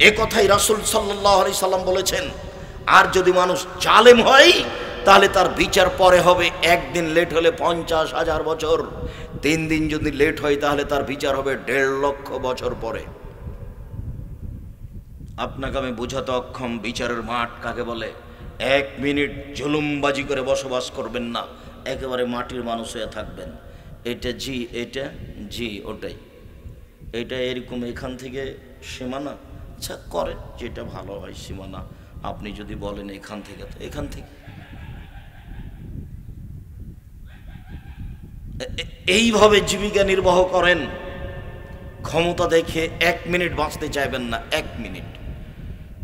এ কথাই রাসূল সাল্লাল্লাহু আলাইহি সাল্লাম বলেছেন। আর যদি মানুষ জালেম হয় তাহলে তার বিচার পরে হবে। 1 দিন লেট হলে 50,000 বছর, 3 দিন যদি লেট হয় তাহলে তার বিচার হবে 1.5 লক্ষ বছর পরে। আপনাকে আমি বোঝাতে অক্ষম বিচারের মাঠ কাকে বলে। 1 মিনিট জুলুমবাজি করে বসবাস করবেন না, একেবারে মাটির মানুষ হয়ে থাকবেন। এটা জি, এটা জি, ওটাই, এটা এরকম, এখান থেকে সীমানা। আচ্ছা করেন, যেটা ভালো হয় সীমানা। আপনি যদি বলেন এখান থেকে, তো এখান থেকে। এইভাবে জীবিকা নির্বাহ করেন। ক্ষমতা দেখে 1 মিনিট বাঁচতে চাইবেন না, 1 মিনিট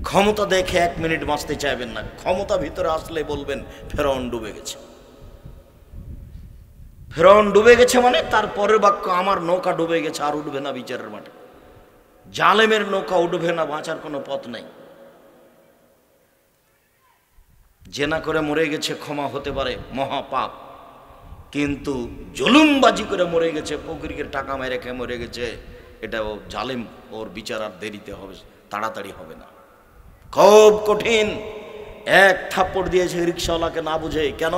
ক্ষমতা দেখে 1 মিনিট বাঁচতে চাইবেন না। ক্ষমতা ভিতরে আসলে বলবেন ফেরাউন ডুবে গেছে। ফেরাউন ডুবে গেছে মানে তার পরের বাক্য আমার নৌকা ডুবে গেছে, আর উঠবে না বিচারের মাঠে। জালেমের নৌকা উঠবে না, বাঁচার কোনো পথ নাই। জেনা করে মরে গেছে, ক্ষমা হতে পারে, মহাপাপ। কিন্তু জুলুমবাজি করে মরে গেছে, ফকিরকে টাকা মেরে খেয়ে মরে গেছে, এটা ও জালেম, ওর বিচার আর দেরিতে হবে, তাড়াতাড়ি হবে না, খুব কঠিন। 1 থাপ্পড় দিয়েছে রিক্সাওয়ালাকে না বুঝে। কেন?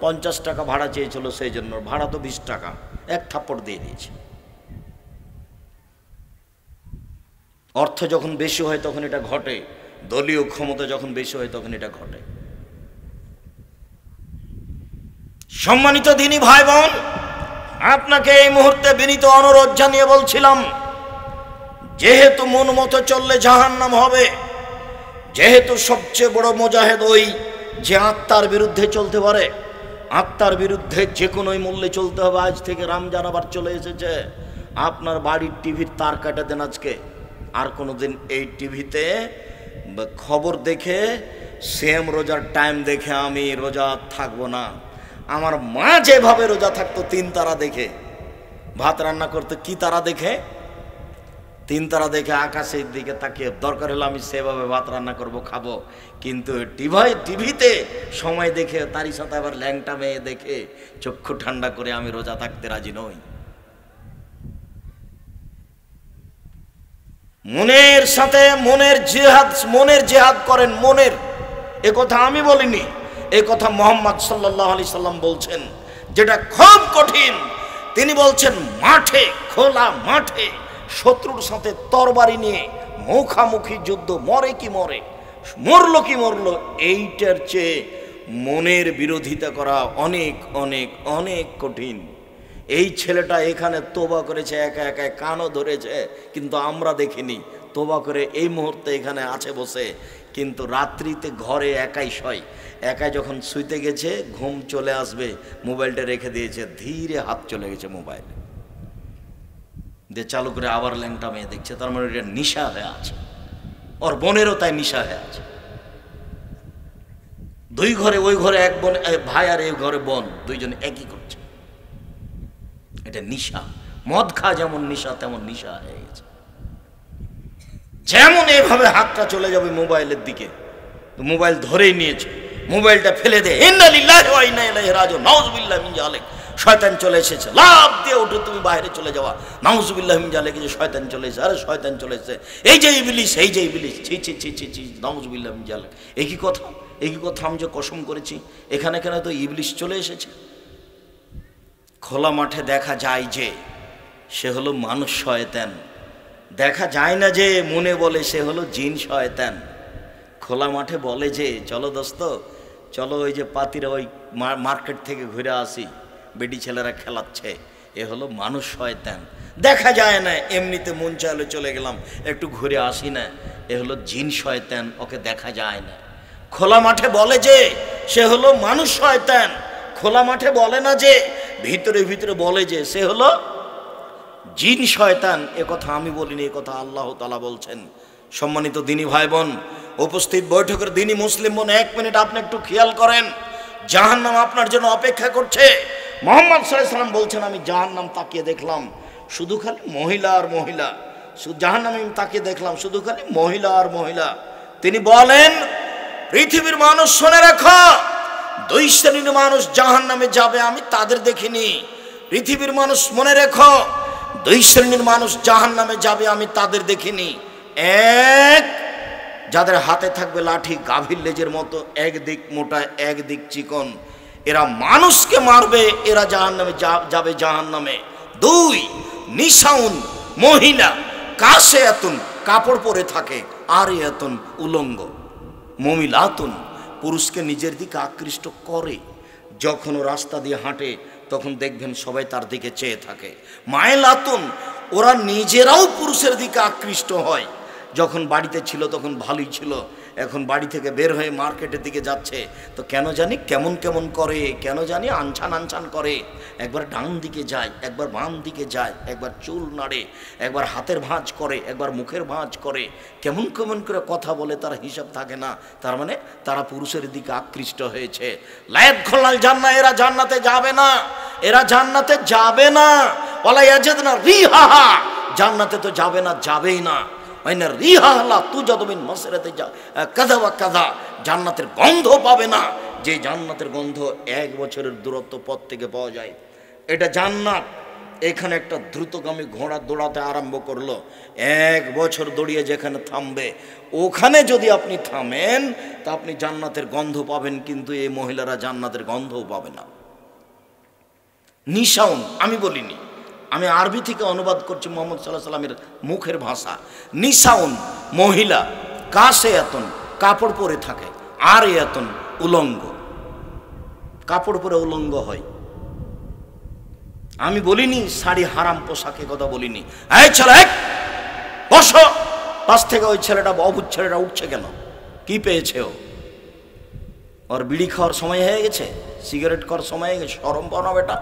50 টাকা ভাড়া চেয়েছিল, সেই জন্য। ভাড়া তো 20 টাকা, 1 থাপ্পড় দিয়ে দিয়েছে। অর্থ যখন বেশি হয় তখন এটা ঘটে, দলীয় ক্ষমতা যখন বেশি হয় তখন এটা ঘটে। সম্মানিত দিনী ভাই বোন, আপনাকে এই মুহূর্তে বিনীত অনুরোধ জানিয়ে বলছিলাম, যেহেতু মন মতো চললে জাহান্নাম হবে, যেহেতু সবচেয়ে বড় মুজাহিদ ওই যে আত্মার বিরুদ্ধে চলতে পারে, আত্মার বিরুদ্ধে যে কোনো মূল্যে চলতে হবে। আজ থেকে রমজান আবার চলে এসেছে, আপনার বাড়ির টিভির তার কাটা দেন আজকে। আর কোনোদিন এই টিভিতে খবর দেখে সেম রোজার টাইম দেখে আমি রোজা থাকবো না। আমার মা যেভাবে রোজা থাকতো 3 তারা দেখে, ভাত রান্না করতে কি তারা দেখে, 3 তারা দেখে আকাশের দিকে তাকিয়ে, দরকার হলে আমি সেভাবে ভাত রান্না করব, খাবো। কিন্তু টিভিতে সময় দেখে, তারই সাথে আবার ল্যাংটা মেয়ে দেখে চক্ষু ঠান্ডা করে আমি রোজা থাকতে রাজি নই। মনের সাথে মনের জেহাদ করেন, মনের। এ কথা আমি বলিনি, এ কথা মুহাম্মদ সাল্লাল্লাহু আলাইহি সাল্লাম বলছেন, যেটা খুব কঠিন। তিনি বলছেন মাঠে, খোলা মাঠে শত্রুর সাথে তরবারি নিয়ে মুখামুখি যুদ্ধ, মরে কি মরে, মরলো কি মরলো, এইটার চেয়ে মনের বিরোধিতা করা অনেক অনেক অনেক কঠিন। এই ছেলেটা এখানে তোবা করেছে, একা একা কানও ধরেছে, কিন্তু আমরা দেখিনি। তোবা করে এই মুহূর্তে এখানে আছে বসে, কিন্তু রাত্রিতে ঘরে একাই শয়। একাই যখন শুইতে গেছে, ঘুম চলে আসবে, মোবাইলটা রেখে দিয়েছে, ধীরে হাত চলে গেছে মোবাইলে দিয়ে, চালু করে আবার ল্যাংটা মেয়ে দেখছে। তার মানে এটা নিশা হয়ে আছে, ওর বোনেরও তাই নিশা হয়ে আছে। 2 ঘরে, ওই ঘরে এক বোন ভাই, আর এই ঘরে বোন, 2 জন একই করছে। এটা নিশা। মদ খা যেমন নিশা, তেমন নিশা হয়ে গেছে। যেমন এভাবে হাতটা চলে যাবে মোবাইলের দিকে, মোবাইল ধরেই নিয়েছে, মোবাইলটা ফেলে দে, ইন্না লিল্লাহি ওয়া ইন্না ইলাইহি রাজিউন, নাউযুবিল্লাহি মিন যালিক, শয়তান চলে এসেছে, লাফ দিয়ে উঠে তুমি বাইরে চলে যাওয়া, নাউযুবিল্লাহি মিন যালিক, যে শয়তান চলে এসেছে, আরে শয়তান চলে এসেছে, এই যে ইবলিস, এই যে ইবলিস, ছি ছি ছি ছি ছি, নাউযুবিল্লাহি মিন যালিক। একই কথা, একই কথা আমি যে কসম করেছি, এখানে এখানে তো ইবলিস চলে এসেছে। খোলা মাঠে দেখা যায় যে সে হলো মানুষ শয়তান, দেখা যায় না যে মনে বলে সে হলো জিন শয়তান। খোলা মাঠে বলে যে চলো দোস্ত, চলো ওই যে পাতিরা ওই মার্কেট থেকে ঘুরে আসি, বেটি ছেলেরা খেলাচ্ছে, এ হলো মানুষ শয়তান। দেখা যায় না, এমনিতে মন চাইলে চলে গেলাম একটু ঘুরে আসি না, এ হলো জিন শয়তান, ওকে দেখা যায় না। খোলা মাঠে বলে যে সে হলো মানুষ শয়তান, খোলা মাঠে বলে না যে ভিতরে ভিতরে বলে যে সে হলো জিন শয়তান। এ কথা আমি বলিনি, এ কথা আল্লাহ তাআলা বলছেন। সম্মানিত দিনী ভাই বোন, উপস্থিত বৈঠকের দিনী মুসলিম বোন, 1 মিনিট আপনি একটু খেয়াল করেন, জাহান্নাম আপনার জন্য অপেক্ষা করছে। মুহাম্মদ সাল্লাল্লাহু আলাইহি ওয়াসাল্লাম বলছেন, আমি জাহান্নাম তাকিয়ে দেখলাম শুধু খালি মহিলা আর মহিলা, জাহান্নামে আমি তাকিয়ে দেখলাম শুধু খালি মহিলা আর মহিলা। তিনি বলেন, পৃথিবীর মানুষ শুনে রাখো, 2 শ্রেণীর মানুষ জাহান্নামে যাবে, আমি তাদের দেখিনি। পৃথিবীর মানুষ মনে রেখো, 2 শ্রেণীর মানুষ জাহান্নামে যাবে, আমি তাদের দেখিনি। এক, যাদের হাতে থাকবে লাঠি গাভীর লেজের মতো, একদিক মোটা একদিক চিকন, এরা মানুষকে মারবে, এরা জাহান্নামে যাবে জাহান্নামে। 2, নিসাউন, মহিলা, কাশে এতুন, কাপড় পরে থাকে, আর এতুন, উলঙ্গ, মমিলাতুন, পুরুষকে নিজের দিকে আকৃষ্ট করে, যখন ও রাস্তা দিয়ে হাঁটে তখন দেখবেন সবাই তার দিকে চেয়ে থাকে। মায়েলাতুন, ওরা নিজেরাও পুরুষের দিকে আকৃষ্ট হয়। যখন বাড়িতে ছিল তখন ভালোই ছিল, এখন বাড়ি থেকে বের হয়ে মার্কেটের দিকে যাচ্ছে তো কেন জানি কেমন কেমন করে, কেন জানি আনছান আনছান করে, একবার ডান দিকে যায়, একবার বাম দিকে যায়, একবার চুল নাড়ে, একবার হাতের ভাঁজ করে, একবার মুখের ভাঁজ করে, কেমন কেমন করে কথা বলে, তার হিসাব থাকে না। তার মানে তারা পুরুষের দিকে আকৃষ্ট হয়েছে। লায়াত খোলাল জান্নাত, এরা জান্নাতে যাবে না, এরা জান্নাতে যাবে না। ওয়ালা ইয়াজিদনা রিহাহা, জান্নাতে তো যাবে না, যাবেই না। জান্নাতের গন্ধ পাবে না, যে জান্নাতের গন্ধ 1 বছরের দূরত্ব পথ থেকে পাওয়া যায়। এটা জান্নাত। এখানে একটা দ্রুতগামী ঘোড়া দৌড়াতে আরম্ভ করলো, 1 বছর দৌড়িয়ে যেখানে থামবে, ওখানে যদি আপনি থামেন তা আপনি জান্নাতের গন্ধ পাবেন, কিন্তু এই মহিলারা জান্নাতের গন্ধও পাবে না। নিসাউন আমি বলিনি, আমি আরবি থেকে অনুবাদ করছি মুহাম্মদ সাল্লাল্লাহু আলাইহি সাল্লামের মুখের ভাষা। নিসাউন, মহিলা, কাশে এতন, কাপড় পরে থাকে, আর এতন, উলঙ্গ, কাপড় পরে উলঙ্গ হয়। আমি বলিনি শাড়ি হারাম পোশাকের কথা বলিনি। এই ছেলে বসো, পাশ থেকে ওই ছেলেটা, অবুঝ ছেলেটা উঠছে কেন, কি পেয়েছে ও? ওর বিড়ি খাওয়ার সময় হয়ে গেছে, সিগারেট খাওয়ার সময় হয়ে গেছে, শরম পাও না বেটা?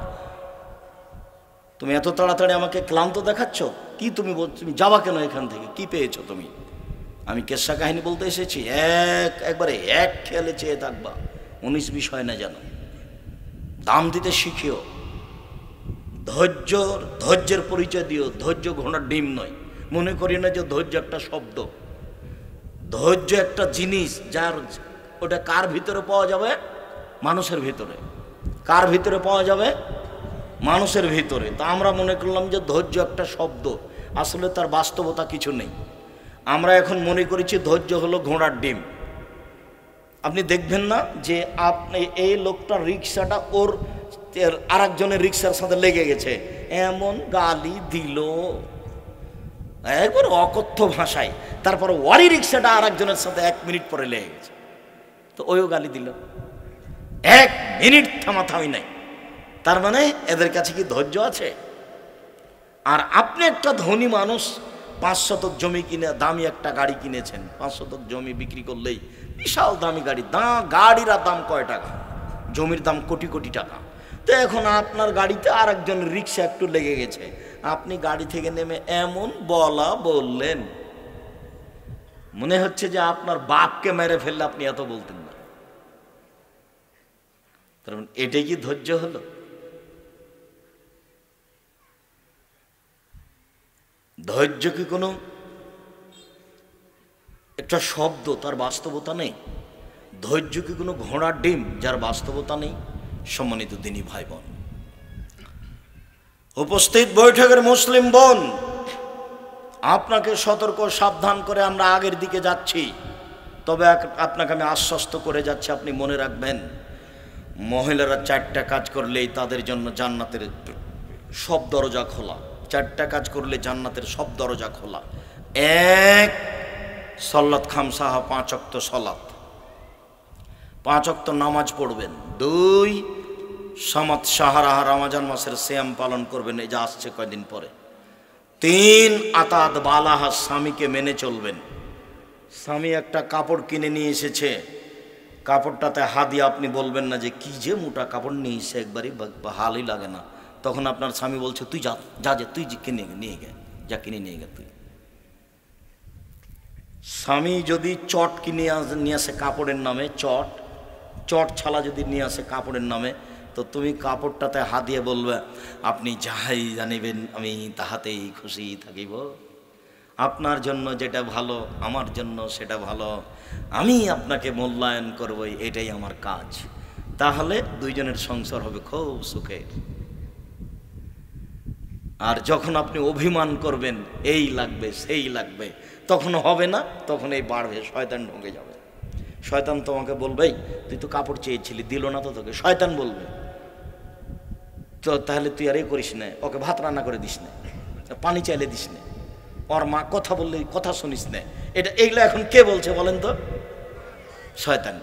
তুমি এত তাড়াতাড়ি আমাকে ক্লান্ত দেখাচ্ছ, কি তুমি তুমি যাবা কেন এখান থেকে, কি পেয়েছো তুমি? আমি কেসা কাহিনী বলতে এসেছি, একবারে এক খেয়ালে চেয়ে থাকবা, 19 বিষয় না যেন। দাম দিতে শিখিও, ধৈর্যের পরিচয় দিও। ধৈর্য ঘোড়ার ডিম নয়, মনে করি না যে ধৈর্য একটা শব্দ। ধৈর্য একটা জিনিস, যার ওটা কার ভিতরে পাওয়া যাবে? মানুষের ভিতরে। কার ভিতরে পাওয়া যাবে? মানুষের ভিতরে। তা আমরা মনে করলাম যে ধৈর্য একটা শব্দ, আসলে তার বাস্তবতা কিছু নেই। আমরা এখন মনে করেছি ধৈর্য হলো ঘোড়ার ডিম। আপনি দেখবেন না যে আপনি এই লোকটা রিক্সাটা ওর আরেকজনের রিক্সার সাথে লেগে গেছে, এমন গালি দিল একবার অকথ্য ভাষায়, তারপর ওয়ারি রিক্সাটা আরেকজনের সাথে 1 মিনিট পরে লেগে গেছে, তো ওইও গালি দিল, 1 মিনিট থামাথামি নাই। তার মানে এদের কাছে কি ধৈর্য আছে? আর আপনি একটা ধনী মানুষ, 5 শতক জমি কিনে দামি একটা গাড়ি কিনেছেন, 5 শতক জমি বিক্রি করলেই বিশাল দামি গাড়ি। গাড়ির দাম কয় টাকা, জমির দাম কোটি কোটি টাকা। তো এখন আপনার গাড়িতে আর একজন রিক্সা একটু লেগে গেছে, আপনি গাড়ি থেকে নেমে এমন বললেন, মনে হচ্ছে যে আপনার বাপকে মেরে ফেললে আপনি এত বলতেন না। কারণ এটাই কি ধৈর্য হলো? ধৈর্য কি কোনো একটা শব্দ, তার বাস্তবতা নেই। ধৈর্য কি কোনো ঘোড়ার ডিম যার বাস্তবতা নেই? সম্মানিত দিনী ভাই বোন, উপস্থিত বৈঠকের মুসলিম বোন, আপনাকে সতর্ক সাবধান করে আমরা আগের দিকে যাচ্ছি। তবে আপনাকে আমি আশ্বস্ত করে যাচ্ছি, আপনি মনে রাখবেন, মহিলারা 4টা কাজ করলেই তাদের জন্য জান্নাতের সব দরজা খোলা। 4টা কাজ করলে জান্নাতের সব দরজা খোলা। 1, সল্লাত খামসাহা, 5 ওয়াক্ত সলাত, 5 ওয়াক্ত নামাজ পড়বেন। 2, সামাত সাহারা, রমজান মাসের সিয়াম পালন করবেন, এই যে আসছে কয়দিন পরে। 3, আতাদ বালাহা, স্বামীকে মেনে চলবেন। স্বামী একটা কাপড় কিনে নিয়ে এসেছে, কাপড়টাতে হাদিয়া, আপনি বলবেন না যে কি যে মোটা কাপড় নিয়ে এসে, একবারই ভালোই লাগে না। তখন আপনার স্বামী বলছে তুই যা যা যে তুই কিনে নিয়ে গে, যা কিনে নিয়ে গে তুই। স্বামী যদি চট কিনে নিয়ে আসে কাপড়ের নামে, চট ছালা যদি নিয়ে আসে কাপড়ের নামে, তো তুমি কাপড়টাতে হাত দিয়ে বলবে আপনি যাহাই জানিবেন আমি তাহাতেই খুশি থাকিব। আপনার জন্য যেটা ভালো, আমার জন্য সেটা ভালো, আমি আপনাকে মূল্যায়ন করব, এটাই আমার কাজ। তাহলে দুইজনের সংসার হবে খুব সুখের। আর যখন আপনি অভিমান করবেন এই লাগবে সেই লাগবে, তখন হবে না, তখন এই বাড়বে, শয়তান ঢুকে যাবে। শয়তান তোমাকে বলবে তুই তো কাপড় চেয়েছিলি, দিল না তো তোকে। শয়তান বলবে তো তাহলে তুই আর এ করিস না, ওকে ভাত রান্না করে দিস না, পানি চাইলে দিস না, ওর মা কথা বললে কথা শুনিস না। এইগুলো এখন কে বলছে বলেন তো? শয়তান।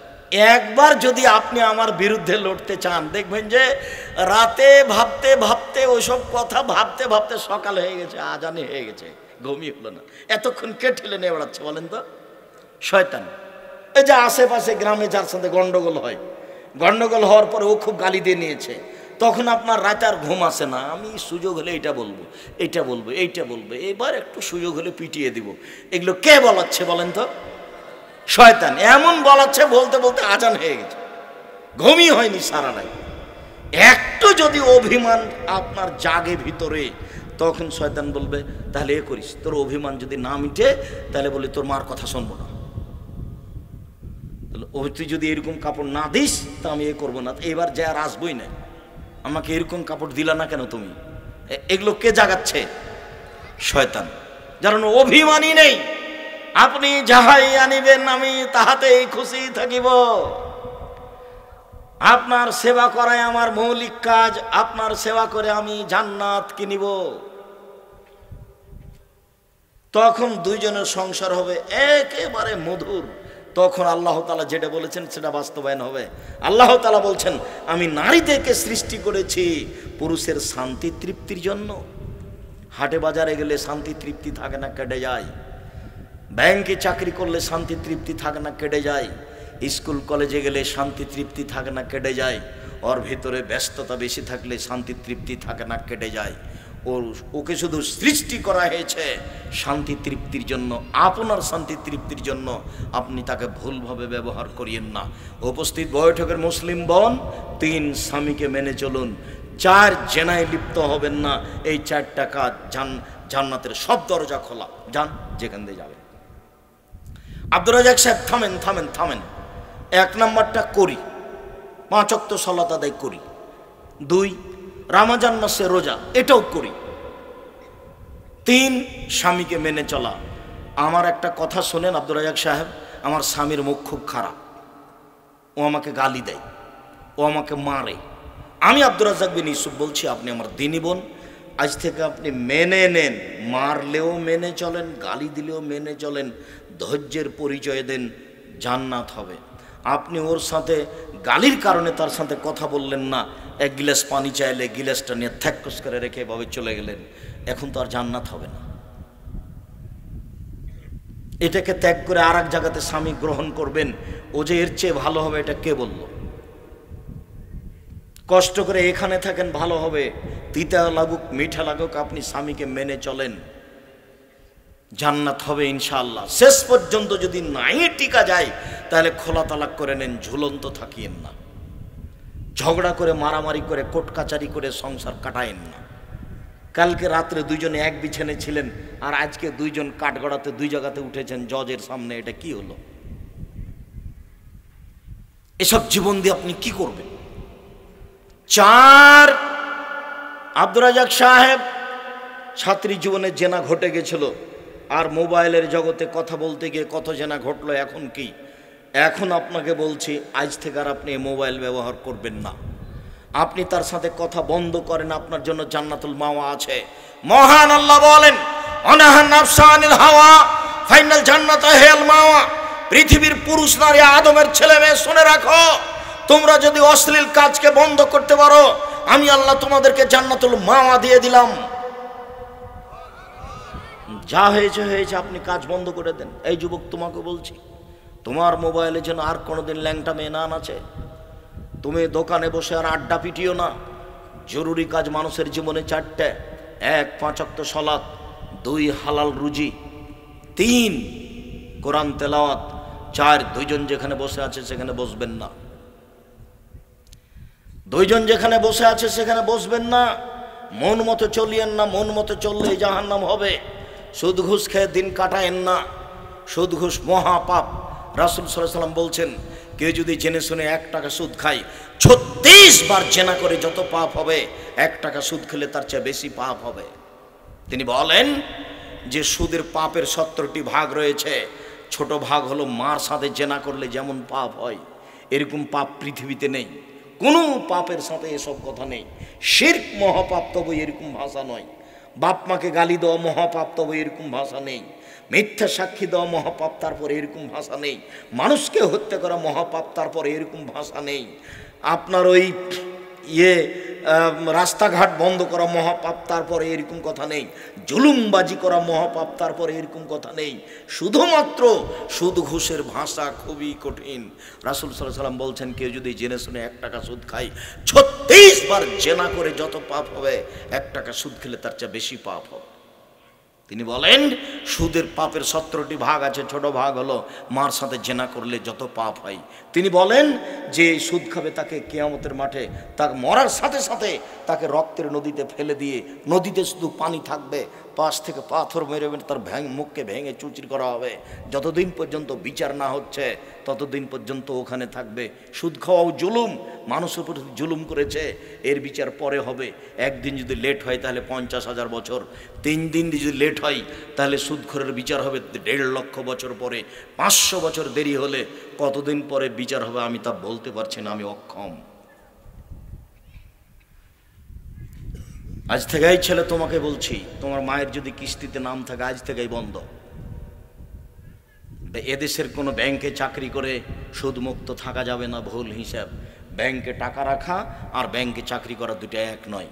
একবার যদি আপনি আমার বিরুদ্ধে লড়তে চান, দেখবেন যে রাতে ভাবতে ভাবতে, ওইসব কথা ভাবতে ভাবতে সকাল হয়ে গেছে, আজানি হয়ে গেছে, ঘুমিয়ে হলো না। এতক্ষণ কে ঠেলে নিয়ে বেড়াচ্ছে বলেন তো? শয়তান। এই যে আশেপাশে গ্রামে যার সাথে গন্ডগোল হয়, গন্ডগোল হওয়ার পরে ও খুব গালি দিয়ে নিয়েছে, তখন আপনার রাতে আর ঘুম আসে না। আমি সুযোগ হলে এইটা বলবো, এইটা বলবো, এইটা বলবো, এবার একটু সুযোগ হলে পিটিয়ে দিব। এগুলো কে বলাচ্ছে বলেন তো? শয়তান। এমন বলাচ্ছে বলতে বলতে আজান হয়ে গেছে, ঘুমই হয়নি সারা রাত। একটু যদি অভিমান আপনার জাগে ভিতরে, তখন শয়তান বলবে তাহলে এ করিস, তোর অভিমান যদি না মিটে তাহলে বলি তোর মার কথা শুনবো না, তুই যদি এরকম কাপড় না দিস তা আমি এ করবো না, এবার যা আর আসবই না, আমাকে এরকম কাপড় দিলা না কেন তুমি? এগুলো কে জাগাচ্ছে? শয়তান। যারা অভিমানী নেই, আপনি যাহাই আনিবেন আমি তাহাতেই খুশি থাকিব, আপনার সেবা করাই আমার মৌলিক কাজ, আপনার সেবা করে আমি জান্নাত কিনিব। তখন দুইজনের সংসার হবে একেবারে মধুর। তখন আল্লাহ তাআলা যেটা বলেছেন সেটা বাস্তবায়ন হবে। আল্লাহ তাআলা বলছেন আমি নারীদেরকে সৃষ্টি করেছি পুরুষের শান্তি তৃপ্তির জন্য। হাটে বাজারে গেলে শান্তি তৃপ্তি থাকে না, কেটে যায়। ব্যাংকে চাকরি করলে শান্তি তৃপ্তি থাকে না, কেটে যায়। স্কুল কলেজে গেলে শান্তি তৃপ্তি থাকে না, কেটে যায়। ওর ভিতরে ব্যস্ততা বেশি থাকলে শান্তি তৃপ্তি থাকে না, কেটে যায়। ওকে শুধু সৃষ্টি করা হয়েছে শান্তি তৃপ্তির জন্য, আপনার শান্তি তৃপ্তির জন্য। আপনি তাকে ভুলভাবে ব্যবহার করিয়েন না। উপস্থিত বৈঠকের মুসলিম বোন, 3 স্বামীকে মেনে চলুন, 4 জেনায় লিপ্ত হবেন না। এই 4টা কাজ জান্নাতের সব দরজা খোলা, যান যেখান দিয়ে যাবেন। আব্দুর রাজ্জাক সাহেব থামেন থামেন থামেন। 1 নম্বরটা করি, 5 ওয়াক্ত সালাত আদায় করি। 2, রমজান মাসে রোজা, এটাও করি। 3, স্বামীকে মেনে চলা। আমার একটা কথা শোনেন আব্দুর রাজ্জাক সাহেব, আমার স্বামীর মুখ খুব খারাপ, ও আমাকে গালি দেয়, ও আমাকে মারে। আমি আব্দুর রাজ্জাক বিন ইউসুফ বলছি, আপনি আমার দিনী বোন, আজ থেকে আপনি মেনে নেন, মারলেও মেনে চলেন, গালি দিলেও মেনে চলেন, ধৈর্যের পরিচয় দেন, জান্নাত হবে। আপনি ওর সাথে গালির কারণে তার সাথে কথা বললেন না, 1 গিলাস পানি চাইলে গিলাসটা নিয়ে থ্যাক্কস করে রেখে এভাবে চলে গেলেন, এখন তো আর জান্নাত হবে না। এটাকে ত্যাগ করে আর এক জায়গাতে স্বামী গ্রহণ করবেন, ও যে এর চেয়ে ভালো হবে এটা কে বলল? কষ্ট করে এখানে থাকেন, ভালো হবে, তিতা লাগুক মিঠা লাগুক, আপনি স্বামীকে মেনে চলেন, জান্নাত হবে ইনশাআল্লাহ। শেষ পর্যন্ত যদি নাই টিকা যায় তাহলে খোলা তালাক করে নেন, ঝুলন্ত থাকিয়েন না, ঝগড়া করে মারামারি করে কোর্ট কাচারি করে সংসার কাটায়েন না। কালকে রাত্রে 2 জনে এক বিছানে ছিলেন, আর আজকে 2 জন কাঠগড়াতে 2 জায়গাতে উঠেছেন জজের সামনে, এটা কি হলো? এসব জীবন দিয়ে আপনি কি করবেন? 4, আব্দুর রাজাক সাহেব ছাত্রী জীবনে জেনা ঘটে গেছিল, আর মোবাইলের জগতে কথা বলতে গিয়ে কত জেনা ঘটলো। এখন কি? এখন আপনাকে বলছি, আজ থেকে আর আপনি মোবাইল ব্যবহার করবেন না। আপনি তার সাথে কথা বন্ধ করেন, আপনার জন্য জান্নাতুল মাওয়া আছে। মহান আল্লাহ বলেন, অনাহান নাফসানিল হাওয়া ফাইনাল জান্নাতা হিয়াল মাওয়া। পৃথিবীর পুরুষ নারী আদমের ছেলে মেয়ে শুনে রাখো, তোমরা যদি অশ্লীল কাজকে বন্ধ করতে পারো, আমি আল্লাহ তোমাদেরকে জান্নাতুল মাওয়া দিয়ে দিলাম। যা হয়েছে হয়েছে, আপনি কাজ বন্ধ করে দেন। এই যুবক, তোমাকে বলছি, তোমার মোবাইলে যেন আর কোনোদিন ল্যাংটা মেয়ে না আছে। তুমি দোকানে বসে আর আড্ডা পিটিও না। জরুরি কাজ মানুষের জীবনে 4টে: 1, 5 ওয়াক্ত সালাত, 2, হালাল রুজি, 3, কোরআন তেলাওয়াত, 4, দুইজন যেখানে বসে আছে সেখানে বসবেন না। দুইজন যেখানে বসে আছে সেখানে বসবেন না। মন মতো চলিয়েন না, মন মতো চললে জাহান্নাম হবে। সুদ ঘুষ খেয়ে দিন কাটায়েন না, সুদ ঘুষ মহাপাপ। রাসূল সাল্লাল্লাহু আলাইহি ওয়াসাল্লাম বলছেন, কেউ যদি জেনে শুনে 1 টাকা সুদ খায়, 36 বার জেনা করে যত পাপ হবে, 1 টাকা সুদ খেলে তার চেয়ে বেশি পাপ হবে। তিনি বলেন যে সুদের পাপের 17টি ভাগ রয়েছে। ছোট ভাগ হলো মার সাথে জেনা করলে যেমন পাপ হয়, এরকম পাপ পৃথিবীতে নেই। কোনো পাপের সাথে এসব কথা নেই। শিরক মহাপাপ, তবে এরকম ভাষা নয়। বাপ মাকে গালি দেওয়া মহাপাপ, তবে এরকম ভাষা নেই। মিথ্যা সাক্ষী দেওয়া মহাপাপ, তারপরে এরকম ভাষা নেই। মানুষকে হত্যা করা মহাপাপ, তারপরে এরকম ভাষা নেই। আপনার ওই রাস্তাঘাট বন্ধ করা মহাপাপ, তারপরে এরকম কথা নেই। জুলুমবাজি করা মহাপাপ, তারপরে এরকম কথা নেই। শুধুমাত্র সুদ ঘুষের ভাষা খুবই কঠিন। রাসূল সাল্লাল্লাহু আলাইহি ওয়াসাল্লাম বলছেন, কেউ যদি জেনে শুনে 1 টাকা সুদ খায়, 36 বার জেনা করে যত পাপ হবে, 1 টাকা সুদ খেলে তার চেয়ে বেশি পাপ হবে। তিনি বলেন, সুদের পাপের 17টি ভাগ আছে। ছোট ভাগ হলো মার সাথে জেনা করলে যত পাপ হয়। তিনি বলেন যে সুদ খাবে তাকে কিয়ামতের মাঠে, তাকে মরার সাথে সাথে তাকে রক্তের নদীতে ফেলে দিয়ে, নদীতে শুধু পানি থাকবে, পাশ থেকে পাথর মেরে তার মুখকে ভেঙে চুরচুর করা হবে। যতদিন পর্যন্ত বিচার না হচ্ছে ততদিন পর্যন্ত ওখানে থাকবে। সুদ খাওয়াও জুলুম, মানুষের উপর জুলুম করেছে, এর বিচার পরে হবে। একদিন যদি লেট হয় তাহলে 50,000 বছর, 3 দিন যদি লেট হয় তাহলে সুদখোরের বিচার হবে 1.5 লক্ষ বছর পরে। 500 বছর দেরি হলে কতদিন পরে বিচার হবে আমি তা বলতে পারছি না, আমি অক্ষম। আজ থেকেই ছেলে তোমাকে বলছি, তোমার মায়ের যদি কিস্তিতে নাম থাকে আজ থেকেই বন্ধ। এদেশের কোনো ব্যাংকে চাকরি করে সুদমুক্ত থাকা যাবে না, ভুল হিসাব। ব্যাংকে টাকা রাখা আর ব্যাংকে চাকরি করা দুটো এক নয়।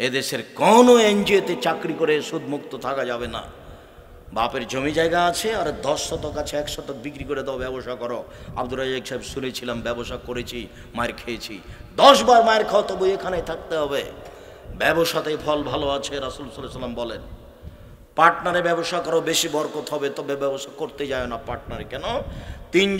এদেশের কোনো এনজিওতে চাকরি করে সুদমুক্ত থাকা যাবে না। বাপের জমি জায়গা আছে আর 10 শতক আছে, 1 শতক বিক্রি করে দাও, ব্যবসা করো। আব্দুর রাজাক সাহেব শুনেছিলাম, ব্যবসা করেছি, মায়ের খেয়েছি। 10 বার মায়ের খাও, তবু এখানে থাকতে হবে। ব্যবসাতেই ফল ভালো আছে, রাসূল সাল্লাল্লাহু আলাইহি ওয়াসাল্লাম বলেন। পার্টনারে ব্যবসা করো, বেশি বরকত হবে, তবে ব্যবসা করতে যায় না পার্টনারে। কেন? 3